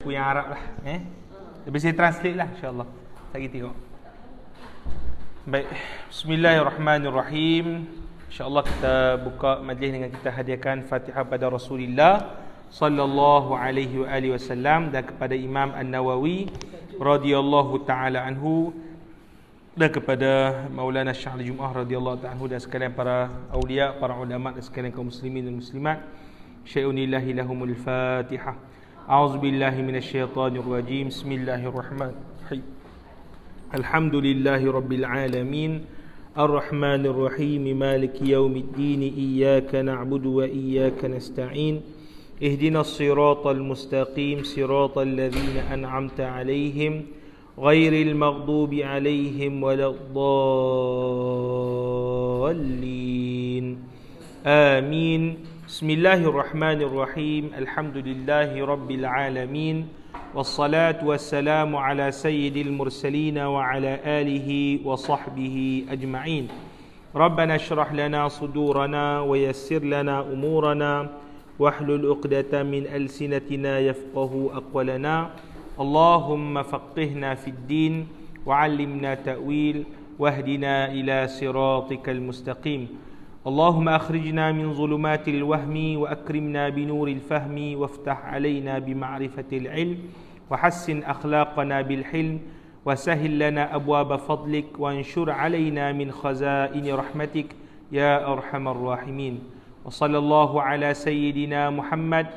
Buku yang Arab lah, Tapi saya translate lah, insyaAllah. Lagi tengok. Baik, Bismillahirrahmanirrahim. InsyaAllah kita buka majlis dengan kita hadiahkan Fatihah pada Rasulullah sallallahu alaihi wa alihi wasallam dan kepada Imam An-Nawawi radhiyallahu taala anhu dan kepada Maulana Syekh Al-Jumu'ah radhiyallahu taala anhu dan sekalian para aulia, para ulama dan sekalian kaum muslimin dan muslimat. Syai'unillahi lahumul Fatihah. A'udzubillahi minasyaitonir rajim. Bismillahirrahmanirrahim. Alhamdulillahi rabbil alamin. Ar-Rahmanir Rahim. Maliki yaumiddin. Iyyaka na'budu wa iyyaka nasta'in. Ihdinas siratal mustaqim. Siratal ladzina an'amta 'alaihim ghairil maghdubi 'alaihim waladdallin. Amin. Bismillahirrahmanirrahim. Alhamdulillahi rabbil alamin. Wassalatu wassalamu ala sayyidil mursalin wa ala alihi wa sahbihi ajma'in. Rabbana shrah lana sudurana wa yassir lana umurana wahlul 'uqdatam min alsinatina yafqahu aqwalana. Allahumma faqihna fid din wa 'allimna ta'wil wahdina ila siratikal mustaqim. اللهم أخرجنا من ظلمات الوهم وأكرمنا بنور الفهم وافتح علينا بمعرفة العلم وحسن أخلاقنا بالحلم وسهل لنا أبواب فضلك وانشر علينا من خزائن رحمتك يا أرحم الراحمين. وصلى الله على سيدنا محمد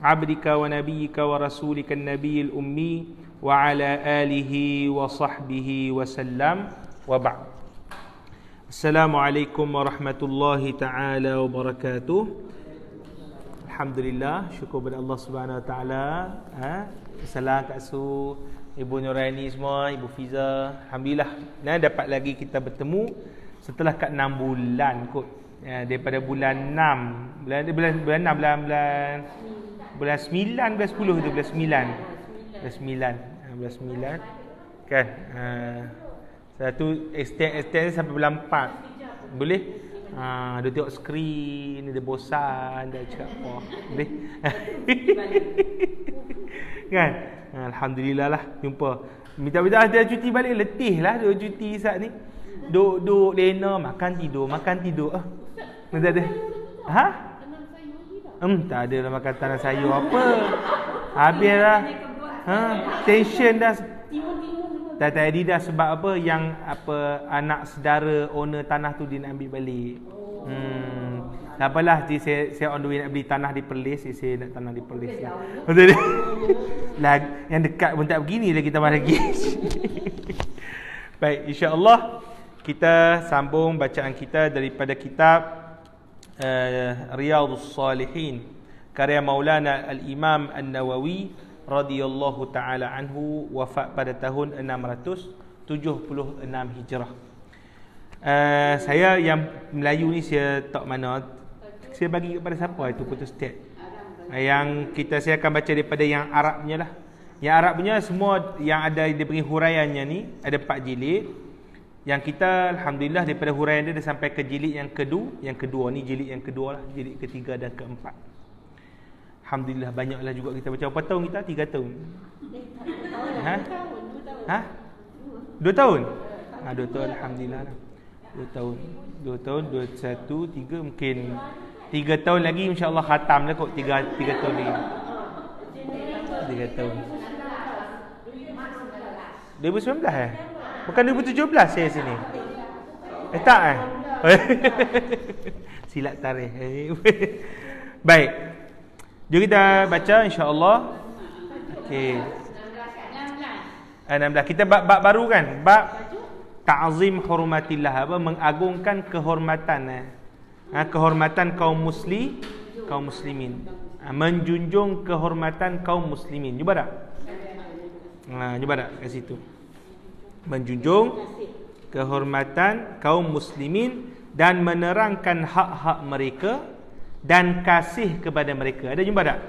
عبدك ونبيك ورسولك النبي الأمي وعلى آله وصحبه وسلم وبعد. Assalamualaikum warahmatullahi taala wabarakatuh. Alhamdulillah, syukur kepada Allah Subhanahu wa taala. Salam Kak Su, Ibu Nuraini semua, Ibu Fiza. Alhamdulillah, dapat lagi kita bertemu setelah kat 6 bulan kot. Daripada bulan 6, bulan 6 bulan 9, bulan 10 tu bulan 9 kan. Satu extend sampai bulan 4. Boleh? Dia tengok skrin, dia bosan, dia cakap apa. Boleh? Kan? Alhamdulillah lah jumpa. Minta-minta dia cuti balik, letih lah dia cuti saat ni. Duduk lena, makan tidur. Tak ada. Tak ada lah makan tanah sayur apa. Habis lah. Tension dah. Tak tadi dah sebab apa yang anak saudara owner tanah tu dia nak ambil balik. Tak apalah, saya on the way nak beli tanah di Perlis, saya nak tanah di Perlis. Yang dekat pun tak begini lagi tambah lagi. Baik, insya-Allah kita sambung bacaan kita daripada kitab Riyadhus Salihin karya Maulana Al-Imam An-Nawawi radhiyallahu taala anhu, wafat pada tahun 676 Hijrah. Saya yang Melayu ni saya tak mana. Saya bagi kepada siapa itu photostat. Yang saya akan baca daripada yang Arabnya lah. Yang Arabnya semua yang ada dia bagi huraiannya ni ada 4 jilid. Yang kita alhamdulillah daripada huraian dia sampai ke jilid yang kedua. Yang kedua ni jilid yang kedua lah, jilid ketiga dan keempat. Alhamdulillah banyaklah juga kita baca. Berapa tahun kita? 3 tahun. 2 tahun? 2 tahun alhamdulillah lah. 2 tahun. 2, 1, 3 mungkin 3 tahun lagi insya-Allah khatam lah kot. 3 tahun lagi. 3 tahun. 2019 Bukan 2017 saya sini. Tak silap tarikh. Baik. Jom kita baca insya-Allah. Okey. 16. Kita bab baru kan? Bab ta'zim hurmatillah, mengagungkan kehormatan kehormatan kaum muslimin. Menjunjung kehormatan kaum muslimin. Cuba tak? Cuba tak kat situ. Menjunjung kehormatan kaum muslimin dan menerangkan hak-hak mereka dan kasih kepada mereka. Ada jumpa tak?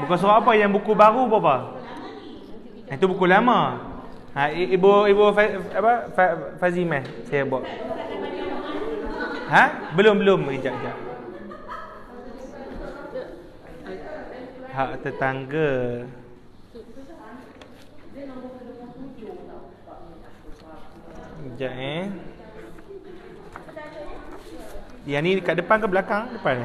Buku surah apa yang buku baru apa? Itu buku lama. Ibu Fazimah saya buat. Belum kejap. Hak tetangga. Sekejap Yang ni kat depan ke belakang? Depan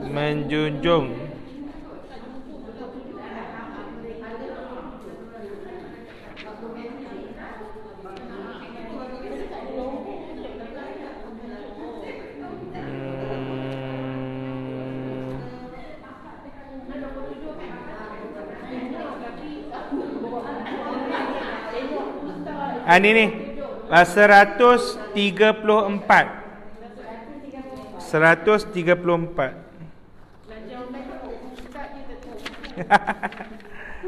menjunjung. Ini ni 134.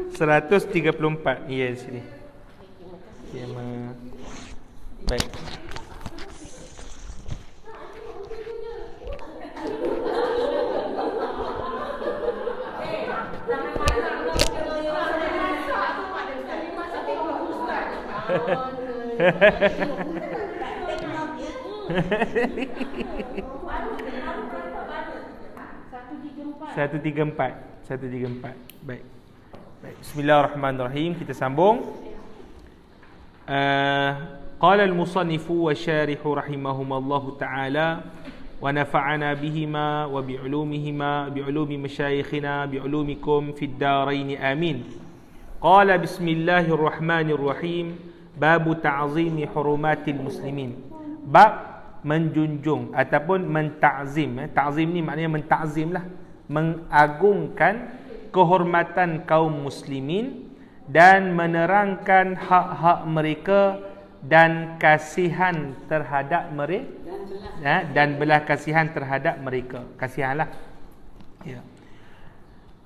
134. Ya, di sini. Baik. Satu tiga empat. Baik. Bismillahirrahmanirrahim. Kita sambung. Qala al-musannifu wa syarihu rahimahumallahu ta'ala wa nafa'ana bihima wa bi'ulumihima bi'ulumi masyayikhina bi'ulumikum fid darain amin. Qala bismillahirrahmanirrahim. Babu ta'zimi hurumatil muslimin. Bab menjunjung ataupun menta'zim. Ta'zim ni maknanya menta'zim lah, mengagungkan kehormatan kaum muslimin dan menerangkan hak-hak mereka dan kasihan terhadap mereka, dan belas kasihan terhadap mereka. Kasihanlah. Ya.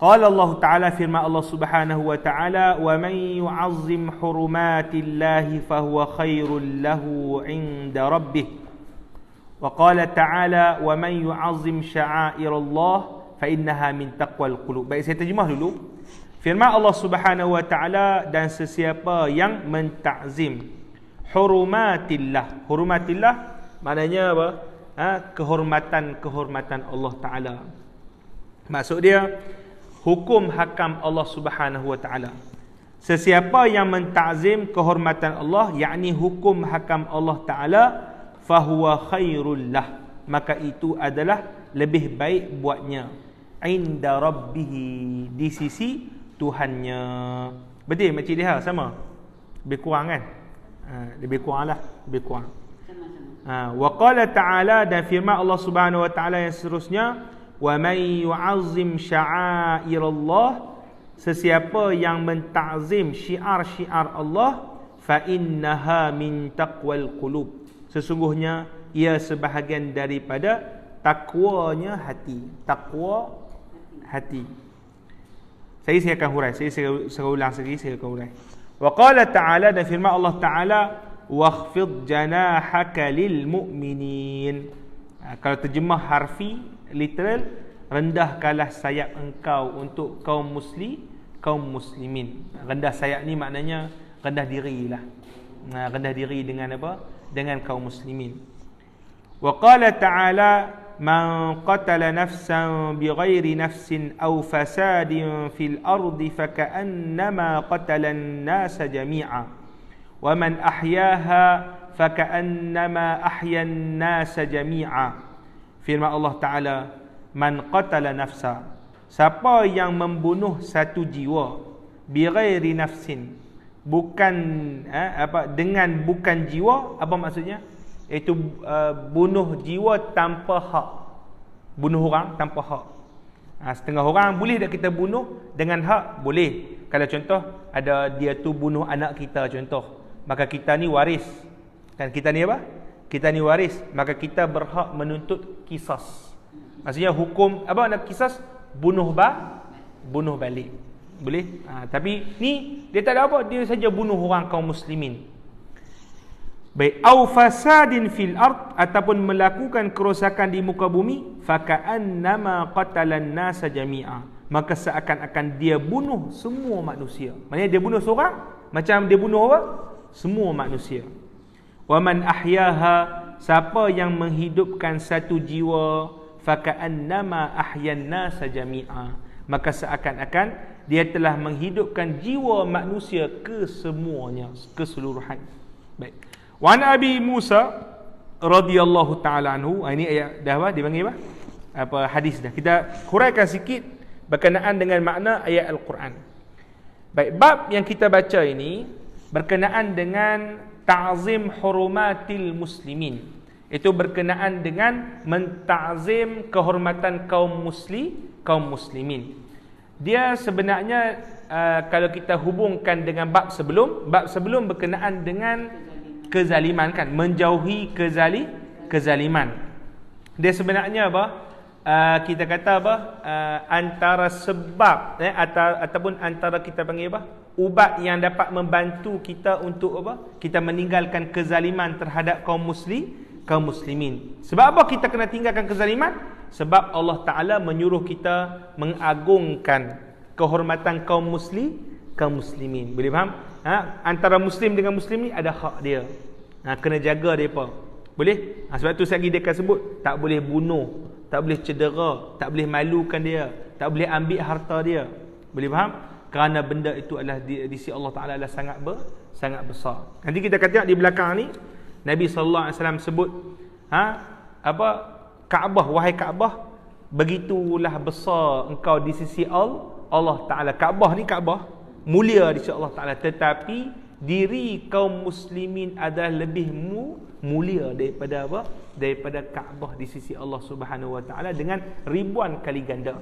Qala Allah Ta'ala, firman Allah Subhanahu wa Ta'ala, wa man yu'azzim hurumatillahi fahuwa khairul lahu 'inda rabbih. Wa qala Ta'ala, wa man yu'azzim sya'airallah fa innaha min taqwal qulub. Baik, saya terjemah dulu. Firman Allah Subhanahu wa Ta'ala, dan sesiapa yang mentakzim hurumatillah. Hurumatillah maknanya apa? Kehormatan Allah Ta'ala. Maksud dia hukum hakam Allah Subhanahu wa Ta'ala. Sesiapa yang mentakzim kehormatan Allah, yakni hukum hakam Allah Ta'ala, fahuwa khairul lah, maka itu adalah lebih baik buatnya, inda rabbihi, di sisi Tuhannya. Betul Makcik Liha? Sama? Lebih kurang kan? Lebih kurang lah. Lebih kurang. Wa qala ta'ala, dan firman Allah Subhanahu wa Ta'ala yang seterusnya, wa man yu'azzim sya'airallah, sesiapa yang mentakzim syiar-syiar Allah, fa innaha min taqwal qulub, sesungguhnya ia sebahagian daripada takwanya hati. Takwa hati. Saya akan hurai. Saya ulang sekali, saya akan hurai. Wa qala ta'ala, dan firman Allah Ta'ala, wakhfid janahaka lil mu'minin. Kalau terjemah harfi literal, rendahkanlah sayap engkau untuk kaum muslimin. Rendah sayap ni maknanya rendah dirilah. Rendah diri dengan apa? Dengan kaum muslimin. Wa qala ta'ala, man qatala nafsan bighairi nafsin aw fasadin fil ardi faka'annama qatala an-nasa jami'a wa man ahyaha faka'annama ahya an-nasa jami'a. Firman Allah Ta'ala, man qatala nafsa, siapa yang membunuh satu jiwa, bighairi nafsin, bukan dengan bukan jiwa. Apa maksudnya? Itu bunuh jiwa tanpa hak. Bunuh orang tanpa hak. Setengah orang boleh tak kita bunuh dengan hak? Boleh. Kalau contoh ada dia tu bunuh anak kita contoh, maka kita ni waris. Kan kita ni apa? Kita ni waris, maka kita berhak menuntut qisas. Maksudnya hukum apa nak qisas? Bunuh balik. Boleh? Tapi ni dia tak ada apa, dia saja bunuh orang kaum muslimin. Baik, au fasadin fil ard, ataupun melakukan kerosakan di muka bumi, faka'annama qatalan nasa jami'a, maka seakan-akan dia bunuh semua manusia. Maksudnya dia bunuh seorang, macam dia bunuh apa? Semua manusia. Wa man ahyaha, siapa yang menghidupkan satu jiwa faka'annama ahyanna sajami'a, maka seakan-akan dia telah menghidupkan jiwa manusia kesemuanya, keseluruhan. Baik. Wa an Abi Musa radhiyallahu taala anhu, ini ayat dah apa dipanggil apa hadis dah. Kita huraikan sikit berkenaan dengan makna ayat Al-Quran. Baik, bab yang kita baca ini berkenaan dengan ta'zim hurumatil muslimin. Itu berkenaan dengan menta'zim kehormatan kaum muslimin. Dia sebenarnya kalau kita hubungkan dengan bab sebelum berkenaan dengan kezaliman kan, menjauhi kezaliman. Dia sebenarnya apa? Kita kata apa? Antara sebab ataupun antara kita panggil apa? Ubat yang dapat membantu kita untuk apa? Kita meninggalkan kezaliman terhadap kaum muslimin. Sebab apa kita kena tinggalkan kezaliman? Sebab Allah Ta'ala menyuruh kita mengagungkan kehormatan kaum muslimin. Boleh faham? Antara muslim dengan muslim ni ada hak dia. Kena jaga mereka. Boleh? Sebab tu saya akan sebut, tak boleh bunuh, tak boleh cedera, tak boleh malukan dia, tak boleh ambil harta dia. Boleh faham? Kerana benda itu adalah di sisi Allah Ta'ala adalah sangat besar. Nanti kita akan tengok di belakang ni, Nabi SAW sebut, Kaabah, wahai Kaabah, begitulah besar engkau di sisi Allah Ta'ala. Kaabah ni Kaabah mulia di sisi Allah Ta'ala, tetapi diri kaum muslimin adalah lebih mulia daripada apa? Daripada Kaabah di sisi Allah Subhanahu Wa Ta'ala dengan ribuan kali ganda.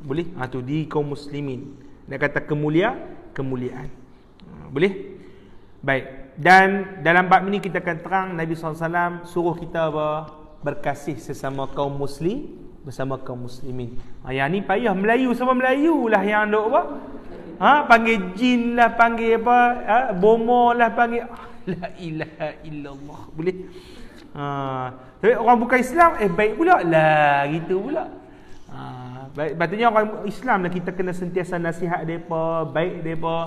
Boleh? Tu di kaum muslimin. Nak kata kemuliaan. Boleh? Baik. Dan dalam bab ini kita akan terang Nabi SAW suruh kita apa? Berkasih sesama kaum bersama kaum muslimin. Yang ni payah Melayu sama Melayu lah yang duk apa? Panggil jin lah, panggil apa? Bomo lah, panggil la ilaha illallah. Boleh? Tapi orang bukan Islam baik pula lah, gitu pula. Baik, patutnya orang Islam lah kita kena sentiasa nasihat depa, baik depa.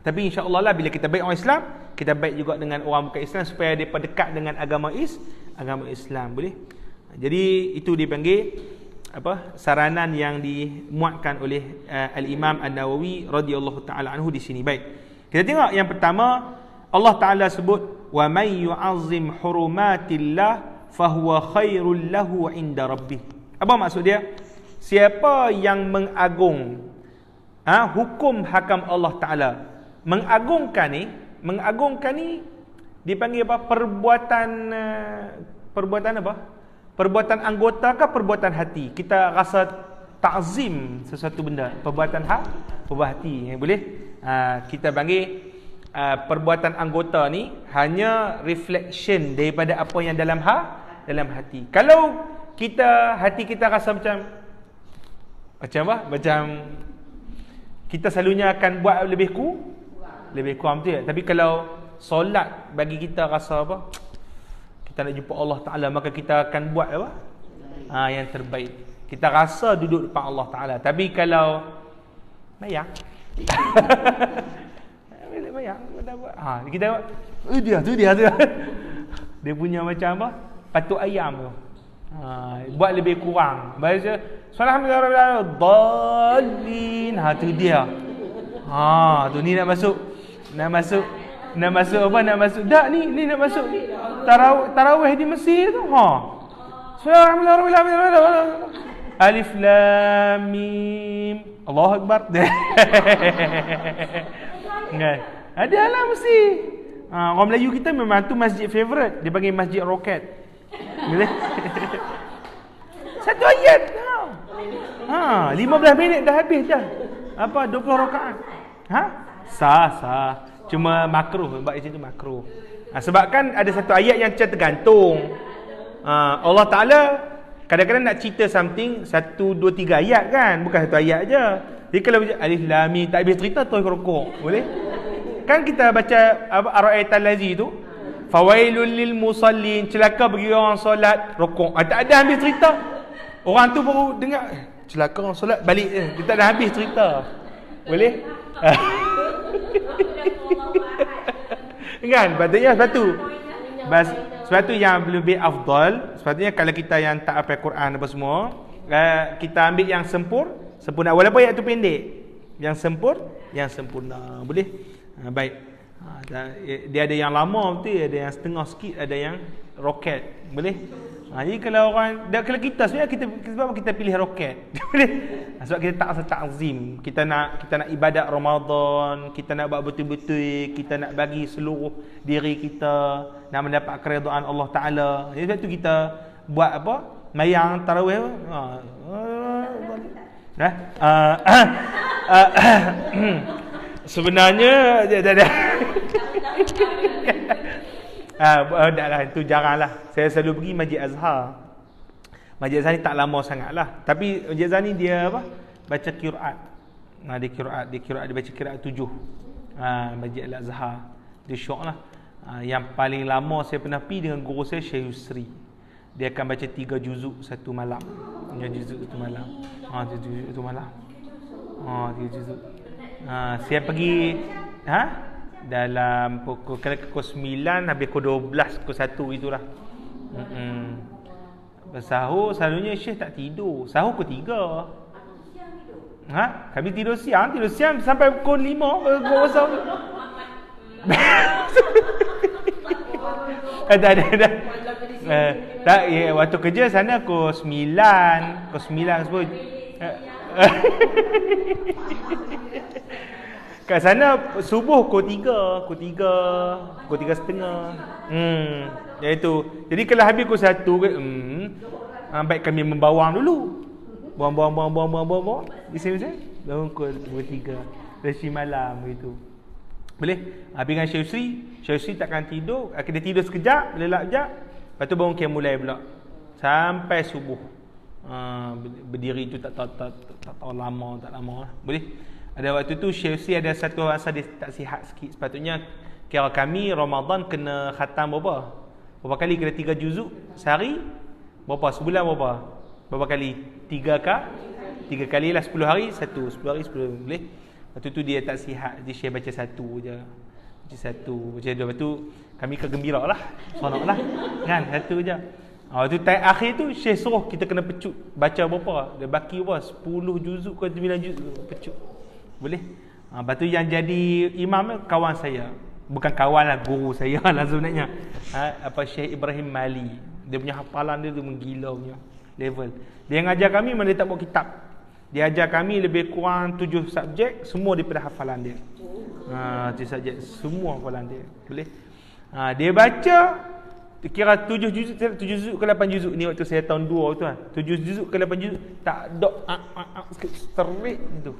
Tapi insya-Allah lah bila kita baik orang Islam, kita baik juga dengan orang bukan Islam supaya depa dekat dengan agama Islam. Boleh? Jadi itu dipanggil apa? Saranan yang dimuatkan oleh Al-Imam An-Nawawi radhiyallahu taala anhu di sini. Baik. Kita tengok yang pertama, Allah Taala sebut wa may yu'azzim hurumatillah fahuwa khairul lahu 'inda rabbih. Apa maksud dia? Siapa yang mengagung hukum hakam Allah Taala. Mengagungkan ni dipanggil apa? Perbuatan apa? Perbuatan anggota ke perbuatan hati? Kita rasa ta'zim sesuatu benda, perbuatan hati. Boleh? Kita panggil perbuatan anggota ni hanya reflection daripada apa yang dalam hati. Kalau hati kita rasa macam apa? Macam kita selalunya akan buat lebih kurang, betul tak? Tapi kalau solat bagi kita rasa apa? Kita nak jumpa Allah Ta'ala, maka kita akan buat apa? Yang terbaik. Kita rasa duduk depan Allah Ta'ala. Tapi kalau bayang kita tu dia dia punya macam apa? Patuk ayam tu. Buat lebih kurang. Baca Alhamdulillah dallin. Tu dia. Tu ni nak masuk apa? Nak masuk dak ni nak masuk tarawih di Mesir tu. Alhamdulillah. Alif lam mim. Allahu akbar. Kan? Adalah mesti. Orang Melayu kita memang tu masjid favourite. Dia panggil Masjid Roket. Boleh? Satu ayat. 15 minit dah habis dah. 20 rakaat. Sah. Cuma makruh. Sebab itu makruh. Sebab kan ada satu ayat yang tergantung. Allah Ta'ala kadang-kadang nak cerita something 1, 2, 3 ayat kan. Bukan satu ayat je. Jadi kalau alif lam mim tak habis cerita terus rukuk. Boleh? Kan kita baca Ar-Ra'aital Lazi tu, fawailul lil musallin, celaka bagi orang solat rukuk. Tak ada habis cerita. Orang tu baru dengar celaka orang solat balik dia tak dah habis cerita. Boleh? Kan? Patutnya satu. Sebab tu yang lebih afdal, sepatutnya kalau kita yang tak hafal Quran apa semua, kita ambil yang sempurna walaupun ayat tu pendek. Yang sempurna. Boleh? Baik. Dia ada yang lama betul, ada yang setengah sikit, ada yang roket. Boleh? Jadi kalau kalau kita sebenarnya sebab kita pilih roket. Sebab kita tak rasa takzim. Kita nak ibadat Ramadan, kita nak buat betul-betul, kita nak bagi seluruh diri kita, nak mendapat keridaan Allah Taala. Jadi sebab tu kita buat apa? Mayang tarawih. Sebenarnya taklah, itu jaranglah. Saya selalu pergi Masjid Azhar. Masjid Azhar ni tak lama sangatlah. Tapi Masjid Azhar ni dia apa? Baca qiraat. Dia baca qiraat 7. Masjid Al-Azhar. Dia syoklah. Yang paling lama saya pernah pergi dengan guru saya, Syekh Yusri. Dia akan baca 3 juzuk satu malam. 3 juzuk satu malam. 3 juzuk satu malam. 3 juzuk. Saya pergi dalam pukul 9 habis pukul 12, pukul 1 itulah. Sahur selalunya Syekh tak tidur. Sahur pukul 3. Kami tidur siang sampai pukul 5 pukul sahur. Tak, waktu kerja sana pukul 9 sebut. Kat sana subuh pukul 3 setengah. Iaitu. Jadi kalau habis pukul 1 baik kami membawang dulu. Buang. Di sini bangun pukul 3. Resi malam begitu. Boleh? Habis dengan Syekh Yusri takkan tidur. Dia tidur sekejap, lelap sekejap. Lepas tu bangun mulai pula sampai subuh. Berdiri tu tak tahu lama, tak lama lah. Boleh? Ada waktu tu Syekh Yusri ada satu masa dia tak sihat sikit. Sepatutnya kira kami Ramadan kena khatam berapa kali? Kena 3 juzuk sehari. Berapa? Sebulan berapa kali? 3 kali lah, 10 hari 1. 10 hari 10. Boleh? Waktu tu dia tak sihat. Jadi Syekh baca 1 je. Baca 1. Lepas tu kami kegembira lah. Sonok lah. Kan? 1 je. Waktu akhir tu Syekh suruh kita kena pecut. Baca berapa? Dia baki berapa? 10 juzuk ke 9 juzuk. Pecut. Boleh? Lepas tu yang jadi imam kawan saya. Bukan kawan lah, guru saya lah sebenarnya. Syekh Ibrahim Mali. Dia punya hafalan dia tu menggila punya level. Dia ngajar kami mana dia tak buat kitab. Dia ajar kami lebih kurang 7 subjek, semua daripada hafalan dia. 7 subjek, semua hafalan dia. Boleh? Dia baca kira 7 juzuk ke 8 juzuk ni waktu saya tahun 2 tu kan. 7 juzuk ke 8 juzuk tak dok straight tu.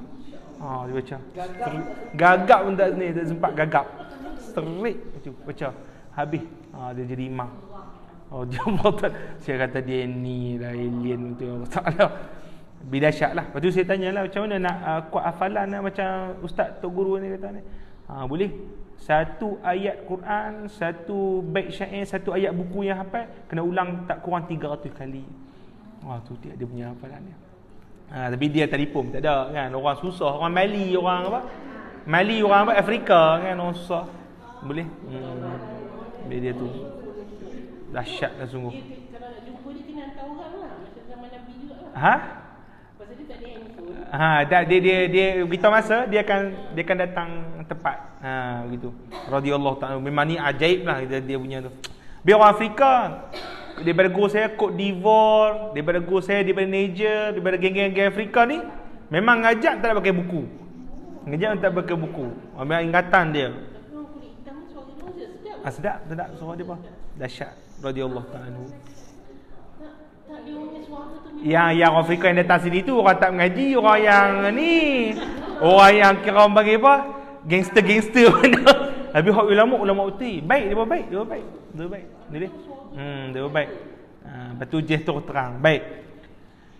Dia baca. Gagap pun tak ni, tak sempat gagap. Straight tu baca. Habis dia jadi imam. Dia betul. Saya kata dia ni lah alien tu. Taklah. Bidahsyat lah. Lepas tu saya tanyalah macam mana nak kuat hafalan lah, macam ustaz tok guru ni kata ni. Boleh. Satu ayat Quran, satu bait syair, satu ayat buku yang hafal kena ulang tak kurang 300 kali. Tu dia punya hafalan dia. Tapi dia telefon tak ada kan, orang susah, orang Mali, orang Afrika kan, orang susah. Boleh? Dia tu dahsyat lah sungguh. Kalau nak jumpa dia kena hantar orang lah, macam zaman Nabi juga lah. Pasal dia tak ada handphone. Dia kita masa dia akan datang tepat. Begitu. Radhiyallahu ta'ala. Memang ni ajaib lah dia punya tu. Biar orang Afrika, daripada guru saya Cote d'Ivoire, daripada guru saya daripada Niger, daripada geng-geng Afrika ni memang ngajak tak pakai buku. Ngajak tak pakai buku. Memang ingatan dia. Tapi orang kulit hitam ni suara dia sedap. Sedap suara dia apa? Dahsyat. Radhiyallahu ta'ala. Tak dia punya suara tu yang orang Afrika yang datang sini tu orang tak mengaji, orang yang ni, orang yang kira orang bagi apa? Gangster mana. Habis hak ulama betul. Baik. Dia baik. Boleh? Dia baik. Lepas tu je terang. Baik.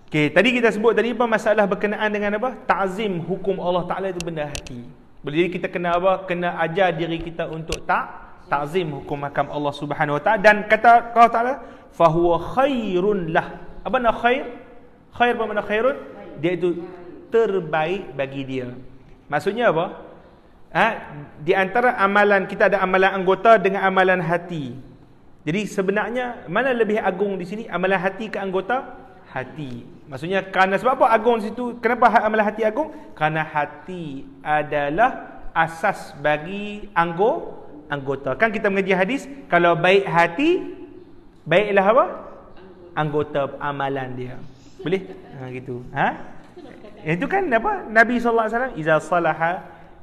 Okey, tadi kita sebut tadi apa masalah berkenaan dengan apa? Ta'zim hukum Allah Taala itu benda hati. Jadi kita kena apa? Kena ajar diri kita untuk ta'zim hukum hakam Allah Subhanahu Wa Taala, dan kata Allah Taala fa huwa khairun lah. Apa makna khair? Khair apa makna khairun? Dia itu terbaik bagi dia. Maksudnya apa? Di antara amalan kita ada amalan anggota dengan amalan hati. Jadi sebenarnya mana lebih agung di sini, amalan hati ke anggota hati? Maksudnya kerana sebab apa agung di situ? Kenapa amalan hati agung? Kerana hati adalah asas bagi anggota. Kan kita mengaji hadis, kalau baik hati, baiklah apa? Anggota amalan dia. Boleh? Gitu. Itu kan apa? Nabi SAW, iza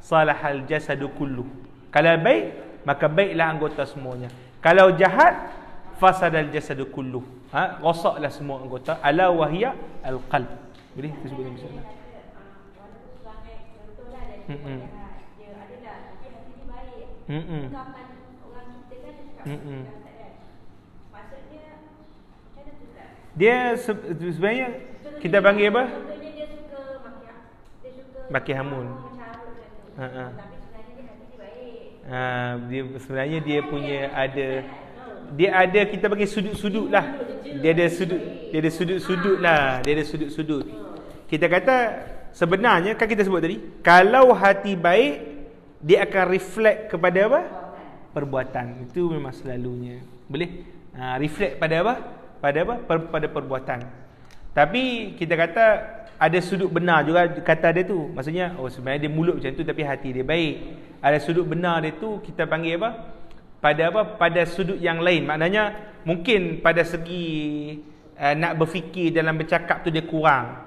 salahal jasadu kullu. Kalau baik, maka baiklah anggota semuanya. Kalau jahat, fasadal jasadu kullu. Rosaklah semua anggota. Ala wahya al-qalb. Boleh kita sebut Nabi SAW. Dia sebenarnya kita panggil apa? Maki hamun. Dia sebenarnya dia punya ada kita bagi sudut-sudut lah. Dia ada sudut-sudut lah. Dia ada sudut-sudut. Kita kata sebenarnya kan kita sebut tadi, kalau hati baik, dia akan reflect kepada apa? Perbuatan. Itu memang selalunya. Boleh? Reflect pada apa? Pada perbuatan. Tapi kita kata ada sudut benar juga kata dia tu. Maksudnya sebenarnya dia mulut macam tu tapi hati dia baik. Ada sudut benar dia tu kita panggil apa? Pada sudut yang lain. Maknanya mungkin pada segi nak berfikir dalam bercakap tu dia kurang.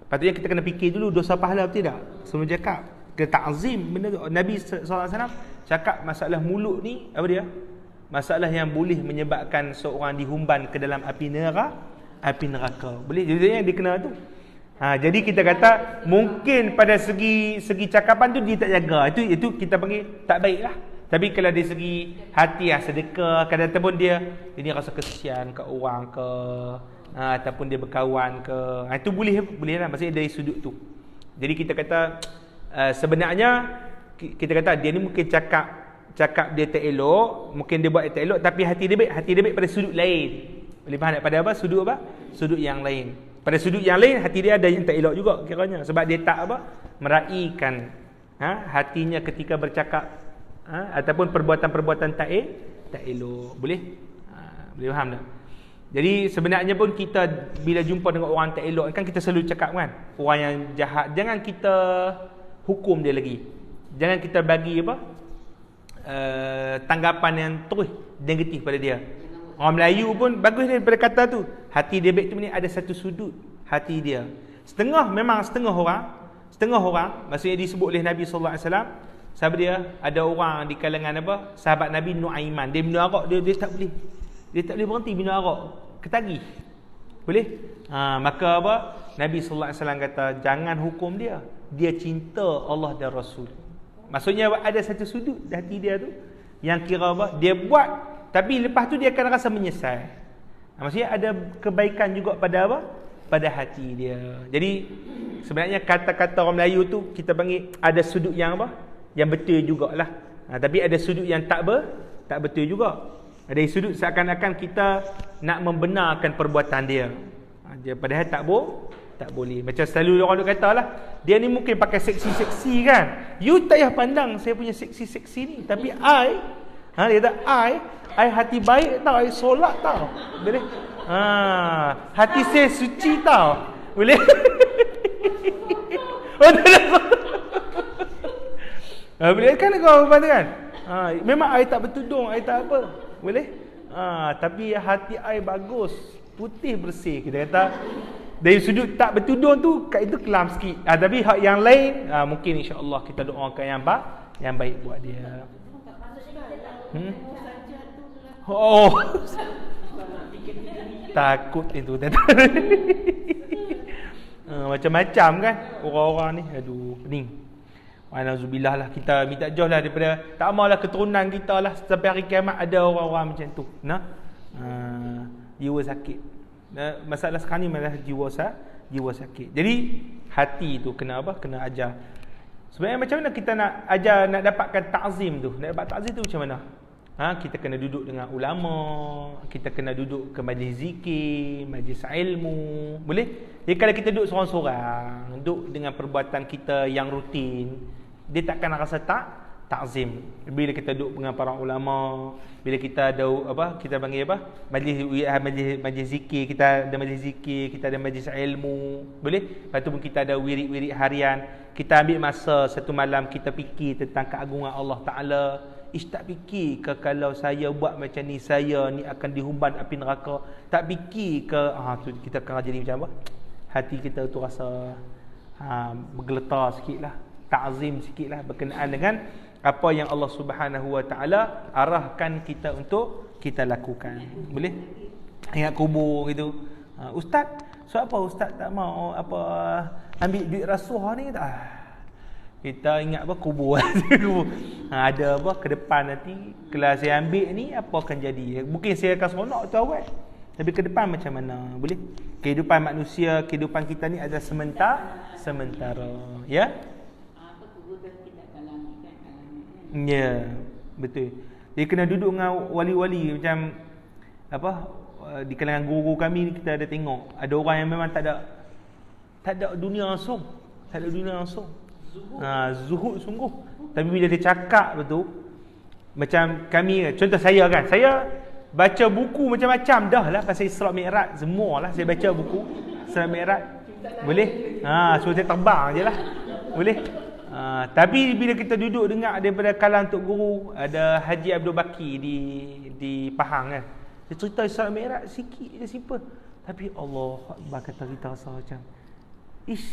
Patutnya kita kena fikir dulu dosa pahala atau tidak sebelum cakap. Kita ta'zim benda tu. Nabi SAW cakap masalah mulut ni apa dia? Masalah yang boleh menyebabkan seorang dihumban ke dalam api neraka. Boleh? Jadi dia kena tu. Jadi kita kata mungkin pada segi cakapan tu dia tak jaga. Itu kita panggil tak baik lah. Tapi kalau dari segi hati sedekah, kadang-kadang pun dia ini rasa kesian ke orang ke, ataupun dia berkawan ke, itu boleh lah. Maksudnya dari sudut tu. Jadi kita kata sebenarnya kita kata dia ni mungkin cakap dia tak elok, mungkin dia buat tak elok, tapi hati dia baik pada sudut lain. Boleh faham tak? Pada apa? Sudut yang lain. Pada sudut yang lain hati dia ada yang tak elok juga kiranya, sebab dia tak meraihkan hatinya ketika bercakap ataupun perbuatan-perbuatan tak elok. Boleh faham tak? Jadi sebenarnya pun kita bila jumpa dengan orang tak elok kan kita selalu cakap kan, orang yang jahat jangan kita hukum dia lagi. Jangan kita bagi tanggapan yang terus negatif pada dia. Orang Melayu pun bagus dia daripada kata tu. Hati dia baik tu ni ada satu sudut hati dia. Setengah orang maksudnya disebut oleh Nabi sallallahu alaihi wasallam. Sahabat dia ada orang di kalangan sahabat Nabi Nuaiman. Dia minum arak, dia tak boleh. Dia tak boleh berhenti minum arak. Ketagih. Boleh? Maka Nabi sallallahu alaihi wasallam kata jangan hukum dia. Dia cinta Allah dan Rasul. Maksudnya ada satu sudut hati dia tu yang kira dia buat tapi lepas tu dia akan rasa menyesal. Maksudnya ada kebaikan juga pada hati dia. Jadi sebenarnya kata-kata orang Melayu tu kita panggil ada sudut yang yang betul jugalah. Tapi ada sudut yang tak betul juga. Ada sudut seakan-akan kita nak membenarkan perbuatan dia. Dia padahal tak boleh. Macam selalu orang duk kata lah, dia ni mungkin pakai seksi-seksi kan. You tak payah pandang saya punya seksi-seksi ni, tapi dia kata I hati baik tau, I solat tau. Boleh? Hati saya suci tau. Boleh? Boleh kan kau kata kan? Memang I tak bertudung, I tak apa. Boleh? Tapi hati I bagus, putih bersih. Kita kata dari sudut tak bertudung tu, kat itu kelam sikit. Tapi hak yang lain mungkin insya-Allah kita doakan yang baik buat dia. Takut itu macam-macam kan orang-orang ni. Aduh, pening. Alhamdulillah lah, kita minta jauh lah daripada, tak maulah keturunan kita lah sampai hari kiamat ada orang-orang macam tu. Jiwa sakit. Masalah sekarang ni masalah jiwa sakit. Jadi hati tu kena kena ajar. Sebenarnya macam mana kita nak ajar, nak dapatkan ta'zim tu? Nak dapat ta'zim tu macam mana? Kita kena duduk dengan ulama, kita kena duduk ke majlis zikir, majlis ilmu. Boleh? Jadi kalau kita duduk seorang-seorang, duduk dengan perbuatan kita yang rutin, dia takkan rasa Ta'zim. Bila kita duduk dengan para ulama, bila kita ada kita panggil majlis zikir, kita ada majlis zikir, kita ada majlis ilmu, boleh? Lepas tu pun kita ada wirid-wirid harian. Kita ambil masa satu malam kita fikir tentang keagungan Allah Taala. Tak fikir ke kalau saya buat macam ni, saya ni akan dihumban api neraka. Tak fikir ke tu kita akan jadi macam apa? Hati kita tu rasa bergeletar sikitlah, ta'zim sikitlah berkenaan dengan apa yang Allah Subhanahu Wa Taala arahkan kita untuk kita lakukan. Boleh? Ingat kubur gitu. Ustaz, sebab apa ustaz tak mau ambil duit rasuah ni tak? Kita ingat kubur. Ada ke depan nanti kalau saya ambil ni apa akan jadi? Mungkin saya akan seronok tu awal. Tapi ke depan macam mana? Boleh? Kehidupan manusia, kehidupan kita ni adalah sementara. Ya? Ya, betul. Dia kena duduk dengan wali-wali macam di kalangan guru kami ni kita ada tengok ada orang yang memang tak ada dunia langsung. Tak ada dunia langsung. Zuhud sungguh. Tapi bila dia cakap betul, macam kami, contoh saya kan, saya baca buku macam-macam dah lah pasal Isra Mi'raj, semualah saya baca buku Isra Mi'raj. Boleh? So saya terbang je lah. Boleh? Tapi bila kita duduk dengar daripada kalangan Tok Guru, ada Haji Abdul Baki di Pahang kan, dia cerita Isra Mi'raj sikit je, simple. Tapi Allah Akbar, kata kita rasa macam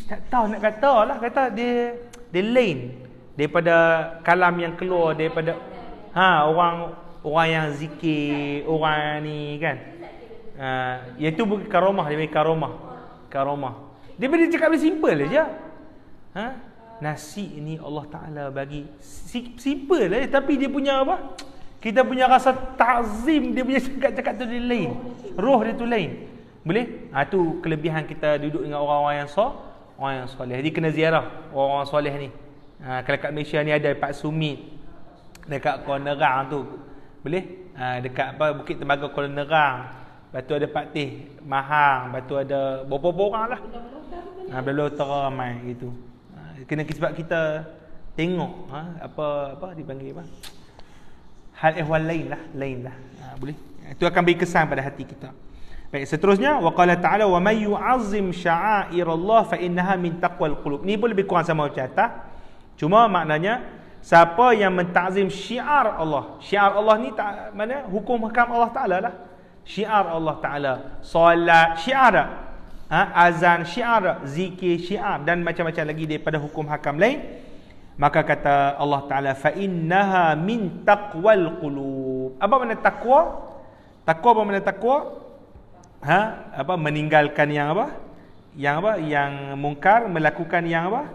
tak tahu nak kata lah, kata dia lain daripada kalam yang keluar daripada orang yang zikir, orang ni kan. Iaitu bukan karomah, dia panggil karomah. Dia cakap dia simple je. Nasi ni Allah Ta'ala bagi simple lah, tapi dia punya kita punya rasa ta'zim, dia punya cakap-cakap tu dia lain, roh dia tu lain. Boleh? Tu kelebihan kita duduk dengan orang-orang yang soleh. Jadi kena ziarah orang-orang soleh ni. Kalau kat Malaysia ni ada Pak Sumit dekat Kuala Nerang tu. Boleh? Dekat Bukit Tembaga Kuala Nerang. Lepas tu ada Pak Teh Mahang, lepas tu ada beberapa orang lah. Belah Utara ramai gitu. Kena sebab kita tengok apa dipanggil hal ehwal lain lah. Boleh? Itu akan beri kesan pada hati kita. Baik, seterusnya waqala ta'ala wa may yu'azzim sya'airallah fa innaha min taqwal qulub. Ni pun lebih kurang sama macam atas. Cuma maknanya siapa yang mentakzim syiar Allah. Syiar Allah ni mana hukum hakam Allah Taala lah. Syiar Allah Taala, solat syiar, azan syiar, zikir syiar dan macam-macam lagi daripada hukum hakam lain. Maka kata Allah Taala fa innaha min taqwal qulub. Apa makna takwa? Takwa apa makna takwa? Meninggalkan yang mungkar, melakukan yang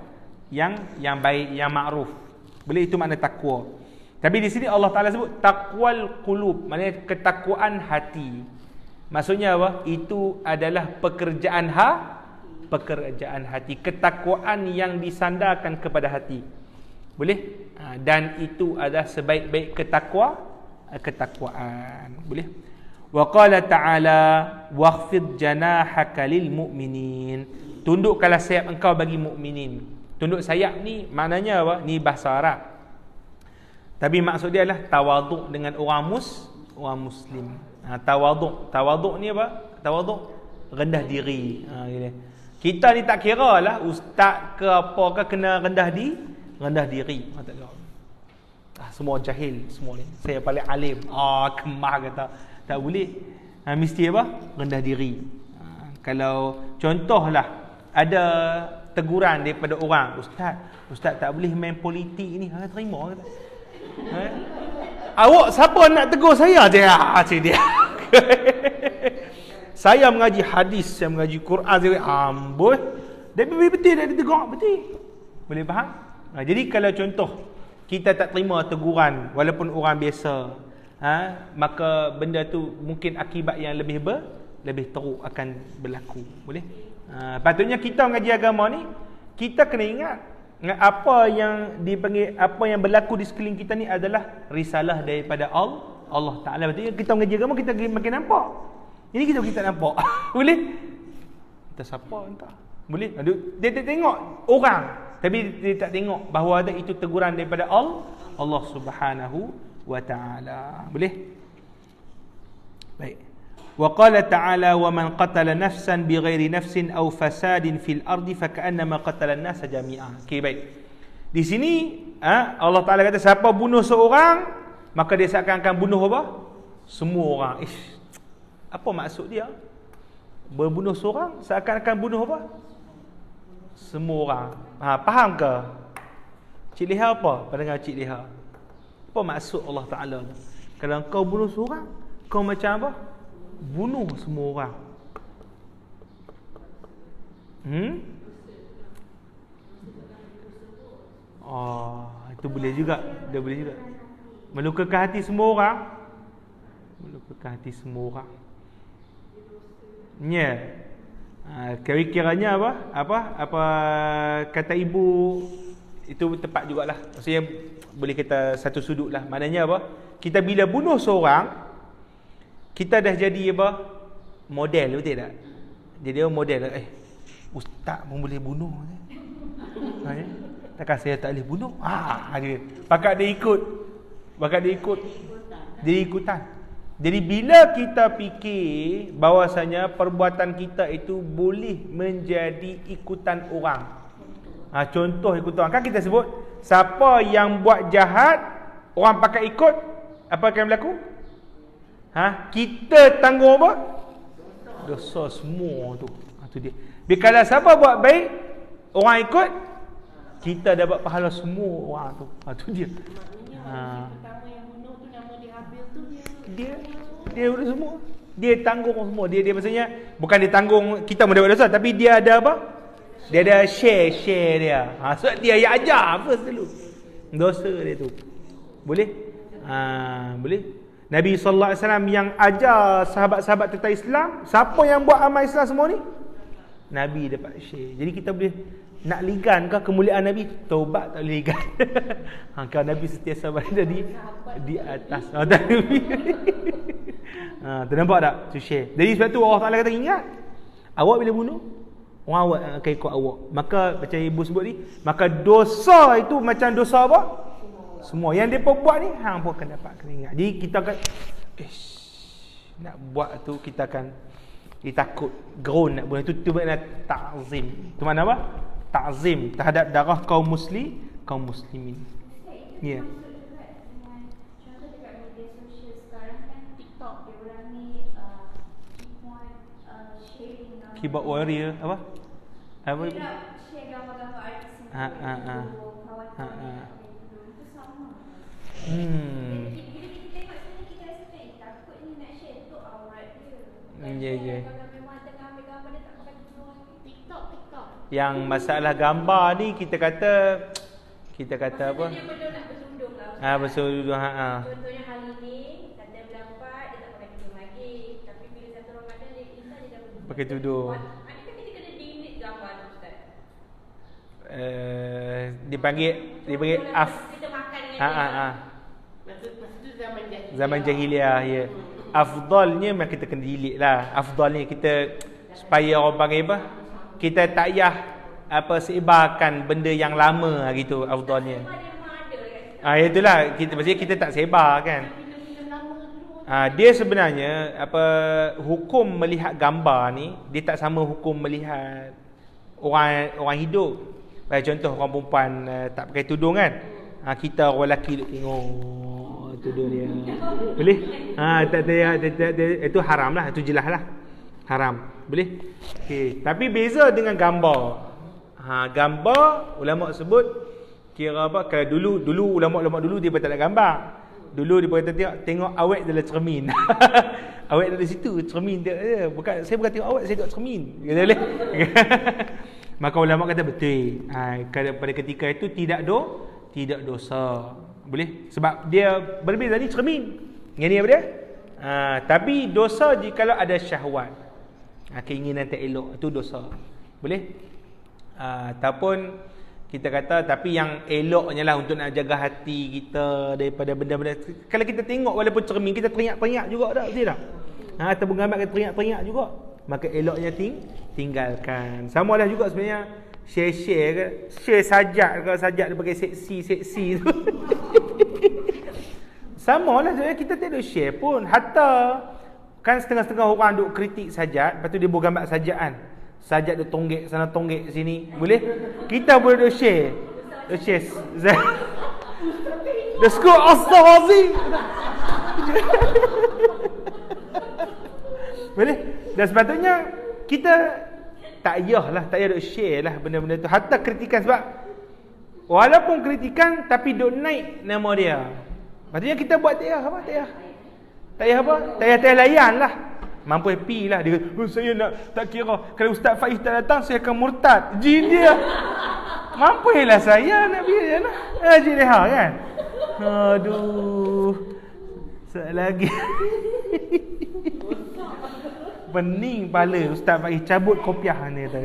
baik, yang makruf. Boleh, itu makna takwa. Tapi di sini Allah Taala sebut taqwal qulub, maknanya ketakwaan hati. Maksudnya itu adalah pekerjaan hati, ketakwaan yang disandarkan kepada hati. Boleh? Dan itu adalah sebaik-baik ketakwaan. Boleh? Wa qala ta'ala wakhfid janahaka lil mu'minin. Tundukkanlah sayap engkau bagi mukminin. Tunduk sayap ni maknanya ni bahasa Arab. Tapi maksud dia adalah tawaduk dengan orang muslim. Tawaduk ni tawaduk rendah diri. Kita ni tak kira lah ustaz ke apa ke kena rendah diri. Semua jahil semua ni. Saya paling alim. Kemah kata. Tak boleh. Mesti rendah diri. Kalau contohlah ada teguran daripada orang, Ustaz tak boleh main politik ni. Terima kata. Awak siapa nak tegur saya? Cik dia. Saya mengaji hadis, saya mengaji Quran, saya amboi. Tapi betul dah ditegur, betul. Boleh faham? Jadi kalau contoh kita tak terima teguran walaupun orang biasa, maka benda tu mungkin akibat yang lebih teruk akan berlaku. Boleh? Patutnya kita mengaji agama ni, kita kena ingat apa yang dipanggil, apa yang berlaku di sekeliling kita ni adalah risalah daripada Allah Ta'ala. Patutnya kita mengaji agama, kita makin nampak. Ini kita nampak. Boleh? Kita siapa entah. Boleh? Dia tengok orang, tapi dia tak tengok bahawa ada itu teguran daripada Allah Subhanahu wa taala. Boleh? Baik. Wa qala ta'ala wa man qatala nafsan bighairi nafsin aw fasadin fil ardi faka'annama qatala an-nasa jami'a. Okey, baik. Di sini Allah Taala kata siapa bunuh seorang maka dia seakan-akan bunuh apa? Semua orang. Apa maksud dia? Berbunuh seorang seakan-akan bunuh apa? Semua orang. Faham ke? Cik Liha apa? Pendengar Cik Liha. Apa maksud Allah Taala? Kalau kau bunuh seorang, kau macam apa? Bunuh semua orang. Itu boleh juga. Dia boleh juga. Melukakan hati semua orang. Melukakan hati semua orang. Ya. Kira-kiranya apa kata ibu itu tepat jugalah. Maksudnya boleh kita satu sudut lah. Maknanya apa? Kita bila bunuh seorang, kita dah jadi apa? Model, betul tak? Jadi model. Ustaz pun boleh bunuh. Takkan saya tak boleh bunuh? Dia. Pakat dia ikut. Dia ikutan. Jadi bila kita fikir bahawasanya perbuatan kita itu boleh menjadi ikutan orang. Contoh ikutan orang. Kan kita sebut siapa yang buat jahat, orang pakai ikut, apa akan berlaku? Kita tanggung apa? Dosa semua tu. Tu dia. Bila siapa buat baik, orang ikut, kita dapat pahala semua orang tu. Tu dia. Pertama yang bunuh tu nama dia Habil tu dia udah semua. Dia tanggung semua. Dia maksudnya bukan dia tanggung kita mendapat dosa, tapi dia ada apa? Dia ada share dia. Sebab dia yang ajar first dulu. Dosa dia tu. Boleh? Boleh. Nabi sallallahu alaihi wasallam yang ajar sahabat-sahabat tentang Islam, siapa yang buat amal Islam semua ni? Nabi dapat share. Jadi kita boleh nak ligan ke kemuliaan Nabi? Taubat tak boleh ligan. Kalau Nabi sentiasa berada di atas. Ternampak tak? Tu share. Jadi sebab tu Allah Taala kata ingat. Awak bila bunuh, orang awak akan ikut awak. Maka macam ibu sebut ni, maka dosa itu macam dosa apa? Semua yang dia buat ni hang pun akan dapat kena ingat. Jadi kita akan nak buat tu kita akan takut groan nak buat tu makna ta'zim. Tu makna apa? Ta'zim terhadap darah kaum muslimin. Ya. Contoh dekat media sosial sekarang kan TikTok dia orang ni sharing keyboard warrior apa? Share gambar-gambar artis kawan-kawan. Itu sama. Bila kita tengok sini kita rasa takut ni nak share tu aurat dia. Ya. Kalau memang tengah ambil gambar dia tak pakai tudung lagi. TikTok. Yang masalah gambar ni kita kata apa? Dia perlu nak bersundung lah. Bersundung. Contohnya hari ni kata bulan 4 dia tak pakai tudung lagi. Tapi bila satu Ramadan dia insan dia dah pakai tudung. Adakah kita kena delete gambar tu Ustaz? Dipanggil af. Kita makan dengan dia. Masa tu Zaman jahiliah, ya. Afdalnya memang kita kena delete lah. Afdalnya kita supaya orang panggil apa? Kita tak payah sebarkan benda yang lama gitu afdalnya. Itulah kita tak sebar kan. Dia sebenarnya hukum melihat gambar ni dia tak sama hukum melihat orang hidup. Contoh orang perempuan tak pakai tudung kan. Kita orang lelaki duk tengok tudung dia. Boleh? Itu haram lah, itu jelas lah. Haram. Boleh? Okey, tapi beza dengan gambar. Gambar ulama sebut kira apa? Kalau dulu ulama-ulama dulu dia tak ada gambar. Dulu dia kata tengok awet dalam cermin. Awet dari situ, cermin dia. Saya bukan tengok awet, saya tengok cermin. Kata boleh. Maka ulama kata betul. Pada ketika itu tidak dosa. Boleh? Sebab dia berbeza ni cermin. Yang ni apa dia? Tapi dosa jikalau ada syahwat. Keinginan tak elok, itu dosa. Boleh? Ataupun kita kata tapi yang eloknya lah untuk nak jaga hati kita daripada benda-benda. Kalau kita tengok walaupun cermin kita teringat-teringat juga dah, betul tak? Ataupun gambar kita teringat-teringat juga. Maka eloknya tinggalkan. Sama lah juga sebenarnya share ke, share sajak ke, sajak dia pakai seksi tu. Sama lah, kita tak ada share pun. Hatta kan setengah-setengah orang duk kritik sajat, lepas tu dia buat gambar sajaan. Sajat duk tonggek sana tonggek sini. Boleh? Kita boleh duk share. Duk share. The school Astaghfirullahaladzim. Boleh? Dan sepatutnya kita tak payah duk share lah benda-benda tu. Hatta kritikan, sebab walaupun kritikan tapi duk naik nama dia. Maksudnya kita buat tak payah layan lah. Mampu happy lah. Dia kata, saya nak, tak kira kalau Ustaz Faiz tak datang, saya akan murtad. Jin dia. Mampu lah saya nak biar lah. Jin Leha kan. Aduh. Sekejap lagi. Pening kepala Ustaz Faiz cabut kopiah ni tu.